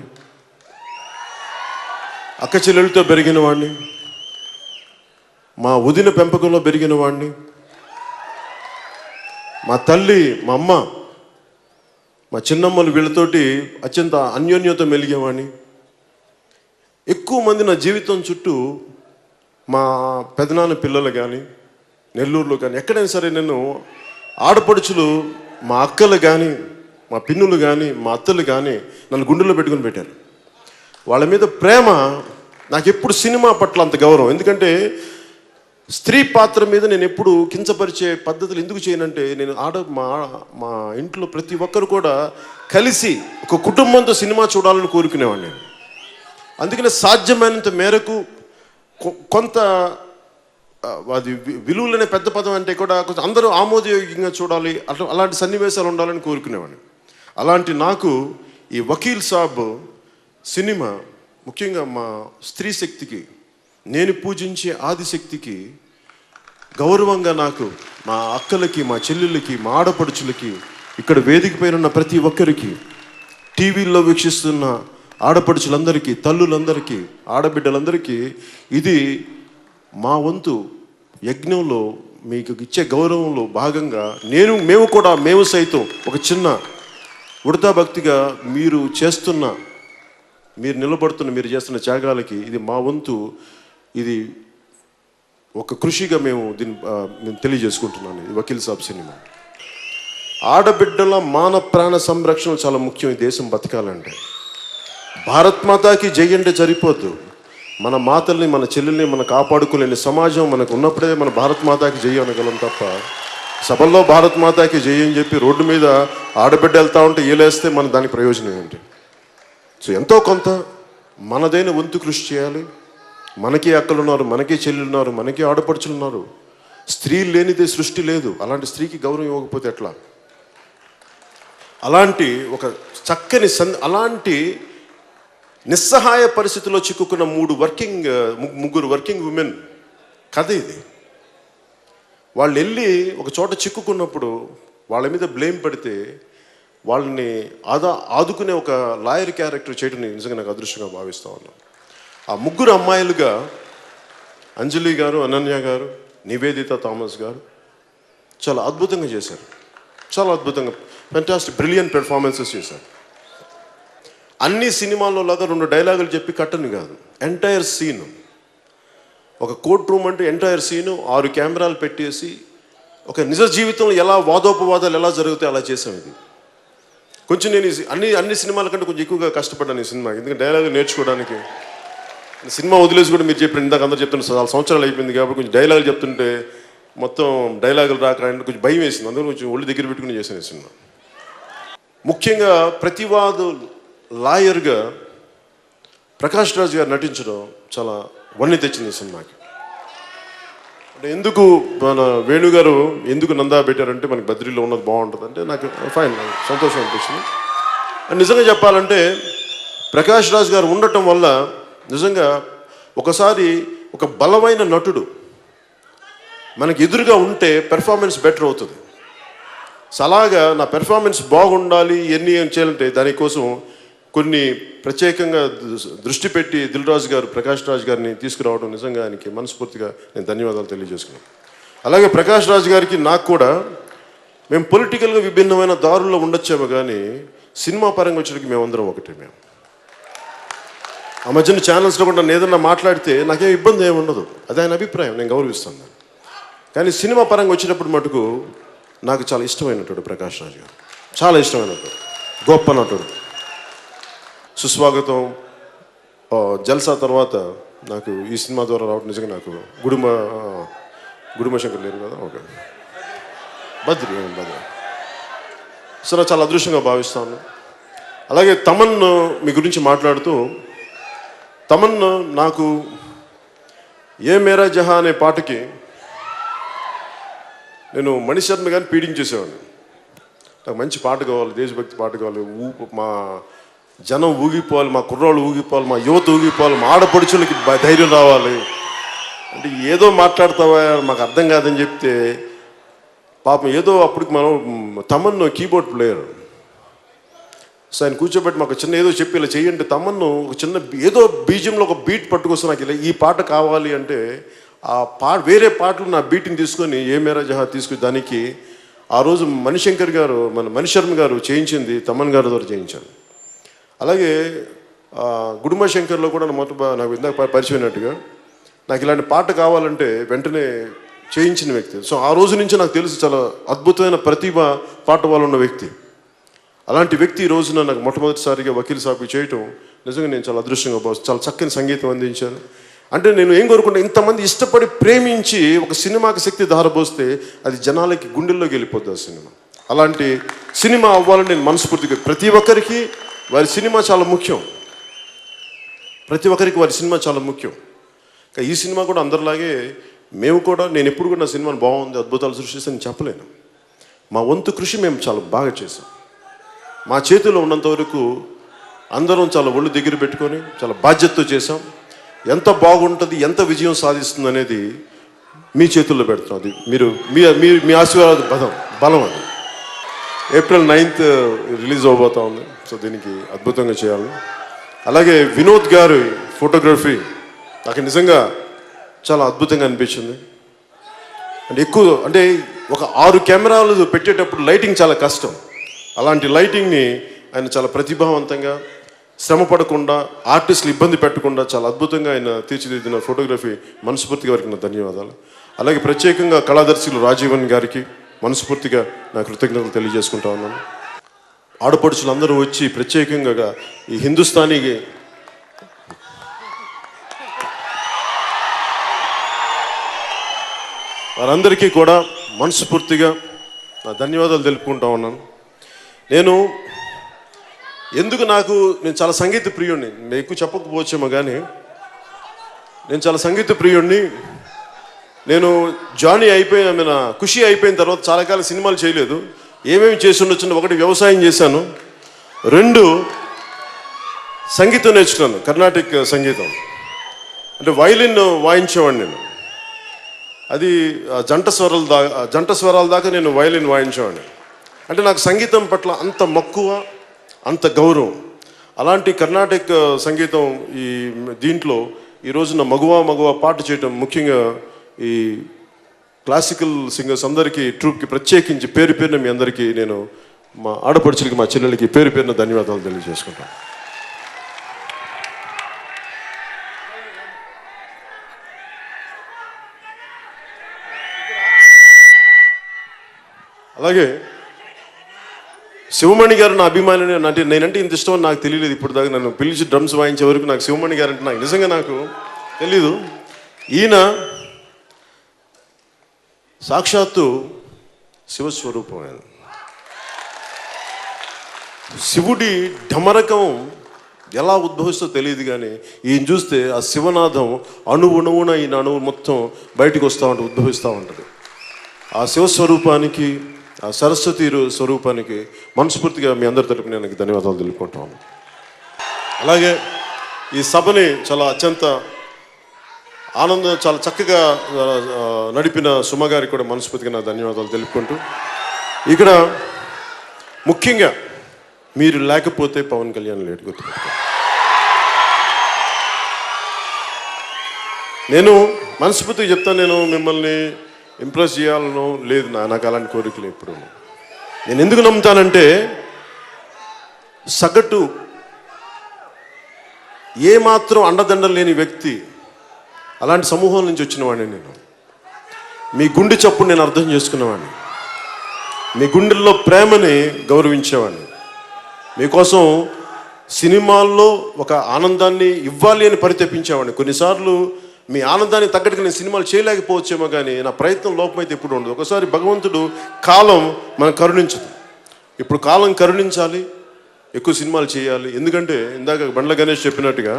అక్క చెల్లెళ్ళతో పెరిగిన వాడిని, మా వదిన పెంపకంలో పెరిగిన వాడిని, మా తల్లి మా అమ్మ మా చిన్నమ్మలు వీళ్ళతోటి అత్యంత అన్యోన్యత మెలిగేవాడిని. ఎక్కువ మంది నా జీవితం చుట్టూ మా పెదనాన్న పిల్లలు కానీ నెల్లూరులో కానీ ఎక్కడైనా సరే నేను ఆడపడుచులు మా అక్కలు కానీ మా పిన్నులు కానీ మా అత్తలు కానీ నన్ను గుండెల్లో పెట్టుకుని పెట్టారు. వాళ్ళ మీద ప్రేమ నాకు ఎప్పుడు సినిమా పట్ల అంత గౌరవం. ఎందుకంటే స్త్రీ పాత్ర మీద నేను ఎప్పుడు కించపరిచే పద్ధతులు ఎందుకు చేయనంటే, నేను మా ఇంట్లో ప్రతి ఒక్కరు కూడా కలిసి ఒక కుటుంబంతో సినిమా చూడాలని కోరుకునేవాడిని నేను. అందుకనే సాధ్యమైనంత మేరకు కొంత అది విలువలనే పెద్ద పదం అంటే కూడా కొంచెం అందరూ ఆమోదయోగ్యంగా చూడాలి, అలాంటి సన్నివేశాలు ఉండాలని కోరుకునేవాడిని. అలాంటి నాకు ఈ వకీల్ సాబ్ సినిమా ముఖ్యంగా మా స్త్రీ శక్తికి, నేను పూజించే ఆదిశక్తికి గౌరవంగా నాకు, మా అక్కలకి, మా చెల్లెళ్ళకి, మా ఆడపడుచులకి, ఇక్కడ వేదిక పైన ఉన్న ప్రతి ఒక్కరికి, టీవీల్లో వీక్షిస్తున్న ఆడపడుచులందరికీ, తల్లులందరికీ, ఆడబిడ్డలందరికీ ఇది మా వంతు యజ్ఞంలో మీకు ఇచ్చే గౌరవంలో భాగంగా మేము సైతం ఒక చిన్న ఉడతా భక్తిగా మీరు నిలబడుతున్న మీరు చేస్తున్న త్యాగాలకి ఇది మా వంతు, ఇది ఒక కృషిగా మేము తెలియజేసుకుంటున్నాను. ఈ వకీల్ సాబ్ సినిమా ఆడబిడ్డల మాన ప్రాణ సంరక్షణ చాలా ముఖ్యం. ఈ దేశం బతకాలంటే భారత్ మాతాకి జై అంటే సరిపోద్దు. మన మాతల్ని, మన చెల్లెల్ని మనం కాపాడుకోలేని సమాజం మనకు ఉన్నప్పుడే మన భారత్ మాతాకి జై అనగలం తప్ప, సభల్లో భారత్ మాతాకి జై అని చెప్పి రోడ్డు మీద ఆడబిడ్డ వెళ్తూ ఉంటే ఏలేస్తే మన దానికి ప్రయోజనం ఏంటి? సో ఎంతో కొంత మనదైన వంతు కృషి చేయాలి. మనకి అక్కలు ఉన్నారు, మనకి చెల్లెలు ఉన్నారు, మనకి ఆడపడుచులు ఉన్నారు. స్త్రీ లేనిదే సృష్టి లేదు. అలాంటి స్త్రీకి గౌరవం ఇవ్వకపోతే ఎట్లా? అలాంటి ఒక చక్కని అలాంటి నిస్సహాయ పరిస్థితిలో చిక్కుకున్న ముగ్గురు వర్కింగ్ ఉమెన్ కథ ఇది. వాళ్ళు వెళ్ళి ఒక చోట చిక్కుకున్నప్పుడు వాళ్ళ మీద బ్లేమ్ పడితే వాళ్ళని ఆదుకునే ఒక లాయర్ క్యారెక్టర్ చేయడం నిజంగా నాకు అదృష్టంగా భావిస్తూ ఉన్నాను. ఆ ముగ్గురు అమ్మాయిలుగా అంజలి గారు, అనన్య గారు, నివేదిత థామస్ గారు చాలా అద్భుతంగా చేశారు. చాలా అద్భుతంగా ఫెంటాస్టిక్ బ్రిలియంట్ పెర్ఫార్మెన్సెస్ చేశారు. అన్ని సినిమాల్లో లాగా 2 డైలాగులు చెప్పి కట్టని కాదు, ఎంటైర్ సీన్. ఒక కోర్ట్ రూమ్ అంటే ఎంటైర్ సీను 6 కెమెరాలు పెట్టేసి ఒక నిజ జీవితంలో ఎలా వాదోపవాదాలు ఎలా జరుగుతాయి అలా చేసాం. ఇది కొంచెం నేను అన్ని సినిమాల కంటే కొంచెం ఎక్కువగా కష్టపడ్డాను ఈ సినిమా, ఎందుకంటే డైలాగ్ నేర్చుకోవడానికి. సినిమా వదిలేసి కూడా మీరు చెప్పిన ఇందాక అందరూ చెప్తున్నారు చాలా సంవత్సరాలు అయిపోయింది కాబట్టి కొంచెం డైలాగులు చెప్తుంటే మొత్తం డైలాగులు రాక కొంచెం భయం వేసింది, అందులో కొంచెం ఒళ్ళు దగ్గర పెట్టుకుని చేశాను ఈ సినిమా. ముఖ్యంగా ప్రతివాదు లాయర్గా ప్రకాష్ రాజ్ గారు నటించడం చాలా వన్నె తెచ్చింది ఈ సినిమాకి. అంటే ఎందుకు మన వేణుగారు ఎందుకు నందా పెట్టారంటే మనకి బద్రీలో ఉన్నది బాగుంటుంది అంటే నాకు ఫైన్, సంతోషం అనిపించింది. నిజంగా చెప్పాలంటే ప్రకాష్ రాజ్ గారు ఉండటం వల్ల నిజంగా ఒకసారి ఒక బలమైన నటుడు మనకి ఎదురుగా ఉంటే పెర్ఫార్మెన్స్ బెటర్ అవుతుంది. సో అలాగా నా పెర్ఫార్మెన్స్ బాగుండాలి ఎన్ని చేయాలంటే దానికోసం కొన్ని ప్రత్యేకంగా దృష్టి పెట్టి దిల్ రాజు గారు ప్రకాష్ రాజ్ గారిని తీసుకురావడం నిజంగా ఆయనకి మనస్ఫూర్తిగా నేను ధన్యవాదాలు తెలియజేసుకున్నాను. అలాగే ప్రకాష్ రాజ్ గారికి నాకు కూడా మేము పొలిటికల్గా విభిన్నమైన దారుల్లో ఉండొచ్చేమో కానీ సినిమా పరంగా వచ్చేటికి మేమందరం ఒకటే. మేము ఆ మధ్యన ఛానల్స్లో కూడా నన్ను ఏదన్నా మాట్లాడితే నాకేం ఇబ్బంది ఏమి ఉండదు, అది ఆయన అభిప్రాయం, నేను గౌరవిస్తాను. కానీ సినిమా పరంగా వచ్చినప్పుడు మటుకు నాకు చాలా ఇష్టమైనటువంటి ప్రకాష్ రాజ్ గారు, చాలా ఇష్టమైనటువంటి గొప్ప నటుడు. సుస్వాగతం జల్సా తర్వాత నాకు ఈ సినిమా ద్వారా రావడం నిజంగా నాకు గుడుమ శంకర్ లేరు కదా, ఓకే బద్రి. సో నాకు చాలా అదృష్టంగా భావిస్తాను. అలాగే తమన్ మీ గురించి మాట్లాడుతూ, తమన్ నాకు ఏ మేరా జహా అనే పాటకి నేను మణిశర్మ గారిని ఫీడింగ్ చేసేవాడిని. నాకు మంచి పాట కావాలి, దేశభక్తి పాట కావాలి, మా జనం ఊగిపోవాలి, మా కుర్రాళ్ళు ఊగిపోవాలి, మా యువత ఊగిపోవాలి, మా ఆడపడుచులకి ధైర్యం రావాలి అంటే ఏదో మాట్లాడతావా మాకు అర్థం కాదని చెప్తే పాపం ఏదో అప్పటికి మనం తమన్ను కీబోర్డ్ ప్లేయర్, సో ఆయన కూర్చోబెట్టి మాకు చిన్న ఏదో చెప్పి ఇలా చెయ్యండి, తమన్ను ఒక చిన్న ఏదో బీజంలో ఒక బీట్ పట్టుకొస్తే నాకు ఇలా ఈ పాట కావాలి అంటే ఆ వేరే పాటలు నా బీట్ని తీసుకొని ఏ మేరా జహా తీసుకుని దానికి ఆ రోజు మణిశంకర్ గారు మణిశర్మ గారు చేయించింది తమన్ గారి ద్వారా చేయించాను. అలాగే గుడుమ శంకర్లో కూడా నాకు ఇందాక పరిచయమైనట్టుగా నాకు ఇలాంటి పాట కావాలంటే వెంటనే చేయించిన వ్యక్తి. సో ఆ రోజు నుంచి నాకు తెలిసి చాలా అద్భుతమైన ప్రతిభ పాట వాళ్ళు ఉన్న వ్యక్తి. అలాంటి వ్యక్తి ఈ రోజున నాకు మొట్టమొదటిసారిగా వకీల్ సాబ్ చేయటం నిజంగా నేను చాలా అదృష్టంగా భావిస్తాను. చాలా చక్కని సంగీతం అందించాను. అంటే నేను ఏం కోరుకుంటా, ఇంతమంది ఇష్టపడి ప్రేమించి ఒక సినిమాకి శక్తి ధారపోస్తే అది జనాలకి గుండెల్లోకి వెళ్ళిపోద్ది ఆ సినిమా. అలాంటి సినిమా అవ్వాలని నేను మనస్ఫూర్తిగా, ప్రతి ఒక్కరికి వారి సినిమా చాలా ముఖ్యం, ప్రతి ఒక్కరికి వారి సినిమా చాలా ముఖ్యం. ఈ సినిమా కూడా అందరిలాగే మేము కూడా, నేను ఎప్పుడు కూడా నా సినిమాని బాగుంది అద్భుతాలు సృష్టిస్తానని చెప్పలేను. మా వంతు కృషి మేము చాలా బాగా చేసాం. మా చేతిలో ఉన్నంత వరకు అందరం చాలా ఒళ్ళు దగ్గర పెట్టుకొని చాలా బాధ్యతతో చేసాం. ఎంత బాగుంటుంది, ఎంత విజయం సాధిస్తుంది అనేది మీ చేతుల్లో పెడుతున్నాం. అది మీరు మీ ఆశీర్వాద బలం అది. ఏప్రిల్ 9th రిలీజ్ అవబోతా ఉంది. సో దీనికి అద్భుతంగా చేయాలి. అలాగే వినోద్ గారి ఫోటోగ్రఫీ నాకు నిజంగా చాలా అద్భుతంగా అనిపించింది. అంటే ఒక 6 కెమెరాలు పెట్టేటప్పుడు లైటింగ్ చాలా కష్టం. అలాంటి లైటింగ్ని ఆయన చాలా ప్రతిభావంతంగా, శ్రమ పడకుండా, ఆర్టిస్టులు ఇబ్బంది పెట్టకుండా చాలా అద్భుతంగా ఆయన తీర్చిదిద్దిన ఫోటోగ్రఫీ మనస్ఫూర్తిగా వారికి నా ధన్యవాదాలు. అలాగే ప్రత్యేకంగా కళాదర్శులు రాజీవన్ గారికి మనస్ఫూర్తిగా నా కృతజ్ఞతలు తెలియజేసుకుంటా ఉన్నాను. ఆడపడుచులందరూ వచ్చి ప్రత్యేకంగా ఈ హిందుస్థానీకి వారందరికీ కూడా మనస్ఫూర్తిగా నా ధన్యవాదాలు తెలుపుకుంటా ఉన్నాను. నేను చాలా సంగీత ప్రియుడిని, నేను ఎక్కువ చెప్పకపోవచ్చేమో కానీ నేను చాలా సంగీత ప్రియుడిని. నేను జానీ ఖుషి అయిపోయిన తర్వాత చాలా కాలం సినిమాలు చేయలేదు. ఏమేమి చేసి ఉండొచ్చు, 1 వ్యవసాయం చేశాను, 2 సంగీతం నేర్చుకున్నాను, కర్ణాటిక్ సంగీతం. అంటే వైలిన్ వాయించేవాడిని నేను. అది జంట స్వరాల దాకా నేను వైలిన్ వాయించేవాడిని. అంటే నాకు సంగీతం పట్ల అంత మక్కువ, అంత గౌరవం. అలాంటి కర్ణాటక సంగీతం దీంట్లో ఈ రోజున మగువా పాట చేయటం, ముఖ్యంగా ఈ క్లాసికల్ సింగర్స్ అందరికీ, ట్రూప్కి ప్రత్యేకించి పేరు పేరున మీ అందరికీ నేను, మా ఆడపడుచులకి, మా చెల్లెలకి పేరు పేరున ధన్యవాదాలు తెలియజేసుకుంటాను. అలాగే శివమణి గారు నా అభిమాని అంటే నేనంటే ఇంత ఇష్టం అని నాకు తెలియలేదు ఇప్పుడు దాకా. నన్ను పిలిచి డ్రమ్స్ వాయించే వరకు నాకు శివమణి గారు అంటే నాకు నిజంగా నాకు తెలీదు. ఈయన సాక్షాత్తు శివస్వరూపం. ఆయన శివుడి ఢమరకం ఎలా ఉద్భవిస్తో తెలియదు, కానీ ఈయన చూస్తే ఆ శివనాథం అణువున ఈయన అణువు మొత్తం బయటకు వస్తూ ఉంటుంది, ఉద్భవిస్తూ ఉంటుంది. ఆ శివస్వరూపానికి, ఆ సరస్వతి స్వరూపానికి మనస్ఫూర్తిగా మీ అందరి తరపున నేను ధన్యవాదాలు తెలుపుకుంటాను. అలాగే ఈ సభని చాలా అత్యంత చాలా చక్కగా నడిపిన సుమ గారికి కూడా మనస్ఫూర్తిగా నా ధన్యవాదాలు తెలుపుకుంటూ, ఇక్కడ ముఖ్యంగా మీరు లేకపోతే పవన్ కళ్యాణ్ లేట్ గుర్తుపెట్టుకోండి. నేను మనస్ఫూర్తిగా చెప్తాను, నేను మిమ్మల్ని ఇంప్రెస్ చేయాలనో లేదు, నాకు అలాంటి కోరికలు ఎప్పుడు. నేను ఎందుకు నమ్ముతానంటే సగటు ఏమాత్రం అండదండలు లేని వ్యక్తి, అలాంటి సమూహం నుంచి వచ్చిన వాడిని నేను. మీ గుండె చప్పుడు నేను అర్థం చేసుకున్నవాడిని, మీ గుండెల్లో ప్రేమని గౌరవించేవాడిని, మీకోసం సినిమాల్లో ఒక ఆనందాన్ని ఇవ్వాలి అని పరితపించేవాడిని. కొన్నిసార్లు మీ ఆనందానికి తగ్గట్టుగా నేను సినిమాలు చేయలేకపోవచ్చేమో, కానీ నా ప్రయత్నం లోపమైతే ఎప్పుడు ఉండదు. ఒకసారి భగవంతుడు కాలం మనం కరుణించదు, ఇప్పుడు కాలం కరుణించాలి, ఎక్కువ సినిమాలు చేయాలి. ఎందుకంటే ఇందాక బండ్ల గణేష్ చెప్పినట్టుగా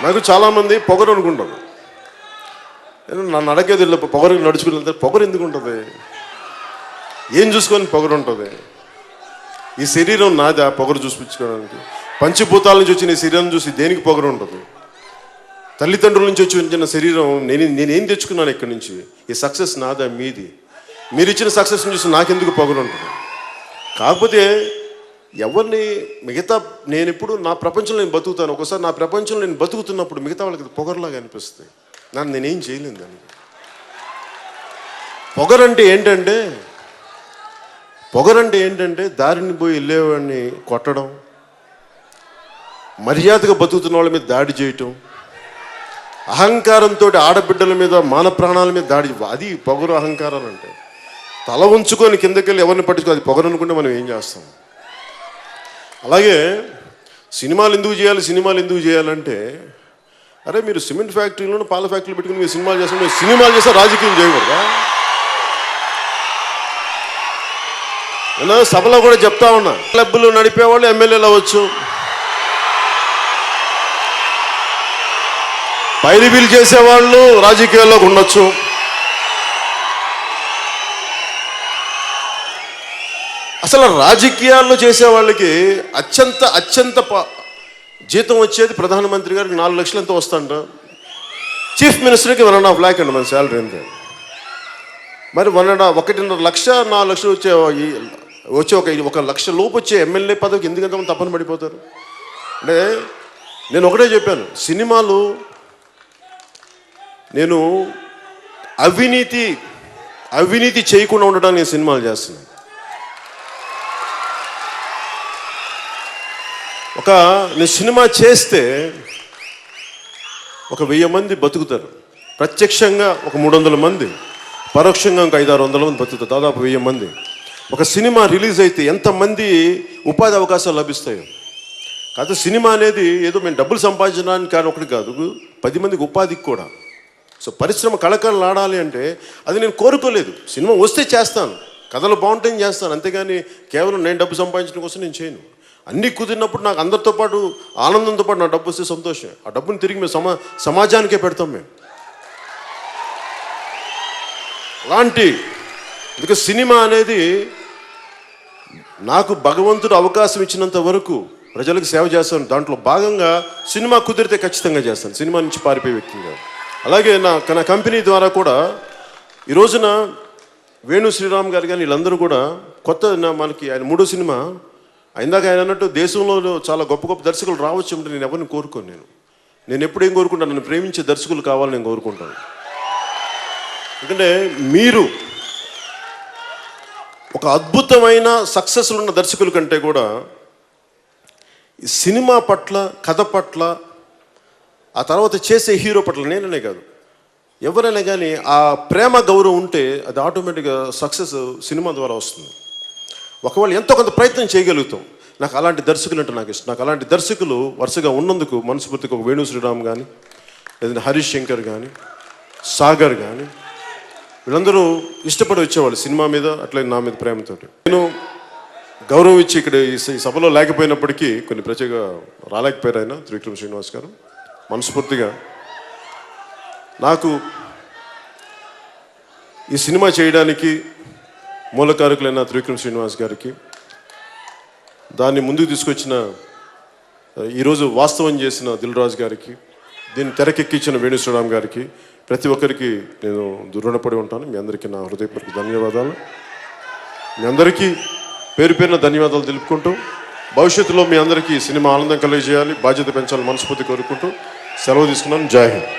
నాకు చాలామంది పొగరు అనుకుంటాను. నేను నన్ను అడగేది పొగరు నడుచుకుని వెళ్తే పొగరు ఎందుకు ఉంటుంది, ఏం చూసుకొని పొగరు ఉంటుంది? ఈ శరీరం నాది, ఆ పొగరు చూపించుకోవడానికి. పంచభూతాల నుంచి వచ్చిన ఈ శరీరం చూసి దేనికి పొగరు ఉంటుంది? తల్లిదండ్రుల నుంచి వచ్చిన శరీరం నేనేం తెచ్చుకున్నాను ఇక్కడి నుంచి? ఈ సక్సెస్ నాదా మీది? మీరు ఇచ్చిన సక్సెస్ని చూసి నాకెందుకు పొగరు ఉంటుంది? కాకపోతే ఎవరిని మిగతా నేను ఇప్పుడు నా ప్రపంచంలో నేను బతుకుతాను. ఒకసారి నా ప్రపంచంలో నేను బతుకుతున్నప్పుడు మిగతా వాళ్ళకి పొగరులాగా అనిపిస్తుంది. నేనేం చేయలేను దానికి. పొగరంటే ఏంటంటే దారిని పోయి వెళ్ళేవాడిని కొట్టడం, మర్యాదగా బతుకుతున్న వాళ్ళ మీద దాడి చేయటం, అహంకారంతో ఆడబిడ్డల మీద, మాన ప్రాణాల మీద దాడి. అది పొగరు, అహంకారాలు అంటే. తల ఉంచుకొని కిందకెళ్ళి ఎవరిని పట్టించుకో, అది పొగరు అనుకుంటే మనం ఏం చేస్తాం? అలాగే సినిమాలు ఎందుకు చేయాలంటే, అరే మీరు సిమెంట్ ఫ్యాక్టరీలోనూ పాల ఫ్యాక్టరీలు పెట్టుకుని మీరు సినిమాలు చేస్తే రాజకీయం చేయకూడదా? నేను సభలో కూడా చెప్తా ఉన్నా, క్లబ్బులు నడిపేవాళ్ళు ఎమ్మెల్యేలు అవ్వచ్చు, పైరిబీలు చేసేవాళ్ళు రాజకీయాల్లోకి ఉండొచ్చు. అసలు రాజకీయాల్లో చేసే వాళ్ళకి అత్యంత జీతం వచ్చేది ప్రధానమంత్రి గారికి 4 లక్షలు ఎంతో వస్తుంట, చీఫ్ మినిస్టర్కి 1.5 lakh అండి మన శాలరీ ఎంత. మరి 1.5 లక్ష 4 లక్షలు వచ్చే 1 లక్ష లోపు వచ్చే ఎమ్మెల్యే పదవికి ఎందుకంత తప్పన పడిపోతారు? అంటే నేను ఒకటే చెప్పాను, సినిమాలు నేను అవినీతి చేయకుండా ఉండడానికి నేను సినిమాలు చేస్తున్నాను. నేను సినిమా చేస్తే 1000 మంది బతుకుతారు, ప్రత్యక్షంగా 300 మంది, పరోక్షంగా 500-600 మంది బతుకుతారు, దాదాపు 1000 మంది. ఒక సినిమా రిలీజ్ అయితే ఎంతమంది ఉపాధి అవకాశాలు లభిస్తాయో. కాకపోతే సినిమా అనేది ఏదో మేము డబ్బులు సంపాదించడానికి కానీ ఒకటి కాదు, 10 మందికి ఉపాధికి కూడా. సో పరిశ్రమ కళకళలాడాలి అంటే అది నేను కోరుకోలేదు. సినిమా వస్తే చేస్తాను, కథలు బాగుంటే చేస్తాను, అంతేగాని కేవలం నేను డబ్బు సంపాదించడం కోసం నేను చేయను. అన్నీ కుదిరినప్పుడు నాకు అందరితో పాటు ఆనందంతో పాటు నా డబ్బు వస్తే సంతోషం. ఆ డబ్బుని తిరిగి మేము సమాజానికే పెడతాం మేము. అలాంటి అందుకే సినిమా అనేది నాకు భగవంతుడు అవకాశం ఇచ్చినంత వరకు ప్రజలకు సేవ చేస్తాను. దాంట్లో భాగంగా సినిమా కుదిరితే ఖచ్చితంగా చేస్తాను, సినిమా నుంచి పారిపోయే వ్యక్తిగా. అలాగే నా కంపెనీ ద్వారా కూడా ఈ రోజున వేణు శ్రీరామ్ గారు కానీ వీళ్ళందరూ కూడా మనకి ఆయన 3వ సినిమా ఇందాక ఆయన అన్నట్టు దేశంలో చాలా గొప్ప దర్శకులు రావచ్చు అంటే నేను ఎవరిని కోరుకోను. నేను ఎప్పుడు ఏం కోరుకుంటాను, నన్ను ప్రేమించే దర్శకులు కావాలని నేను కోరుకుంటాను. ఎందుకంటే మీరు ఒక అద్భుతమైన సక్సెస్లు ఉన్న దర్శకుల కంటే కూడా ఈ సినిమా పట్ల, కథ పట్ల, ఆ తర్వాత చేసే హీరో పట్ల, నేననే కాదు ఎవరైనా కానీ ఆ ప్రేమ గౌరవం ఉంటే అది ఆటోమేటిక్గా సక్సెస్ సినిమా ద్వారా వస్తుంది. ఒకవేళ ఎంతో కొంత ప్రయత్నం చేయగలుగుతాం. నాకు అలాంటి దర్శకులు అంటే నాకు ఇష్టం. నాకు అలాంటి దర్శకులు వరుసగా ఉన్నందుకు మనస్ఫూర్తిగా ఒక వేణు శ్రీరామ్ కానీ, లేదంటే హరీష్ శంకర్ కానీ, సాగర్ కానీ, వీళ్ళందరూ ఇష్టపడి వచ్చేవాళ్ళు సినిమా మీద, అట్లే నా మీద ప్రేమతో. నేను గౌరవం ఇచ్చి ఇక్కడ ఈ సభలో లేకపోయినప్పటికీ కొన్ని ప్రత్యేక రాలేకపోయారు ఆయన త్రివిక్రమ్ శ్రీనివాస్ గారు. మనస్ఫూర్తిగా నాకు ఈ సినిమా చేయడానికి మూలకారకులైన త్రివిక్రమ్ శ్రీనివాస్ గారికి, దాన్ని ముందుకు తీసుకొచ్చిన ఈరోజు వాస్తవం చేసిన దిల్ రాజు గారికి, దీన్ని తెరకెక్కించిన వేణు శ్రీరామ్ గారికి, ప్రతి ఒక్కరికి నేను రుణపడి ఉంటాను. మీ అందరికీ నా హృదయపూర్వక ధన్యవాదాలు. మీ అందరికీ పేరు పేరున ధన్యవాదాలు తెలుపుకుంటూ, భవిష్యత్తులో మీ అందరికీ సినిమా ఆనందం కలిగజేయాలి, బాధ్యత పెంచాలని మనస్ఫూర్తి కోరుకుంటూ సెలవు తీసుకున్నాను. జై హింద్.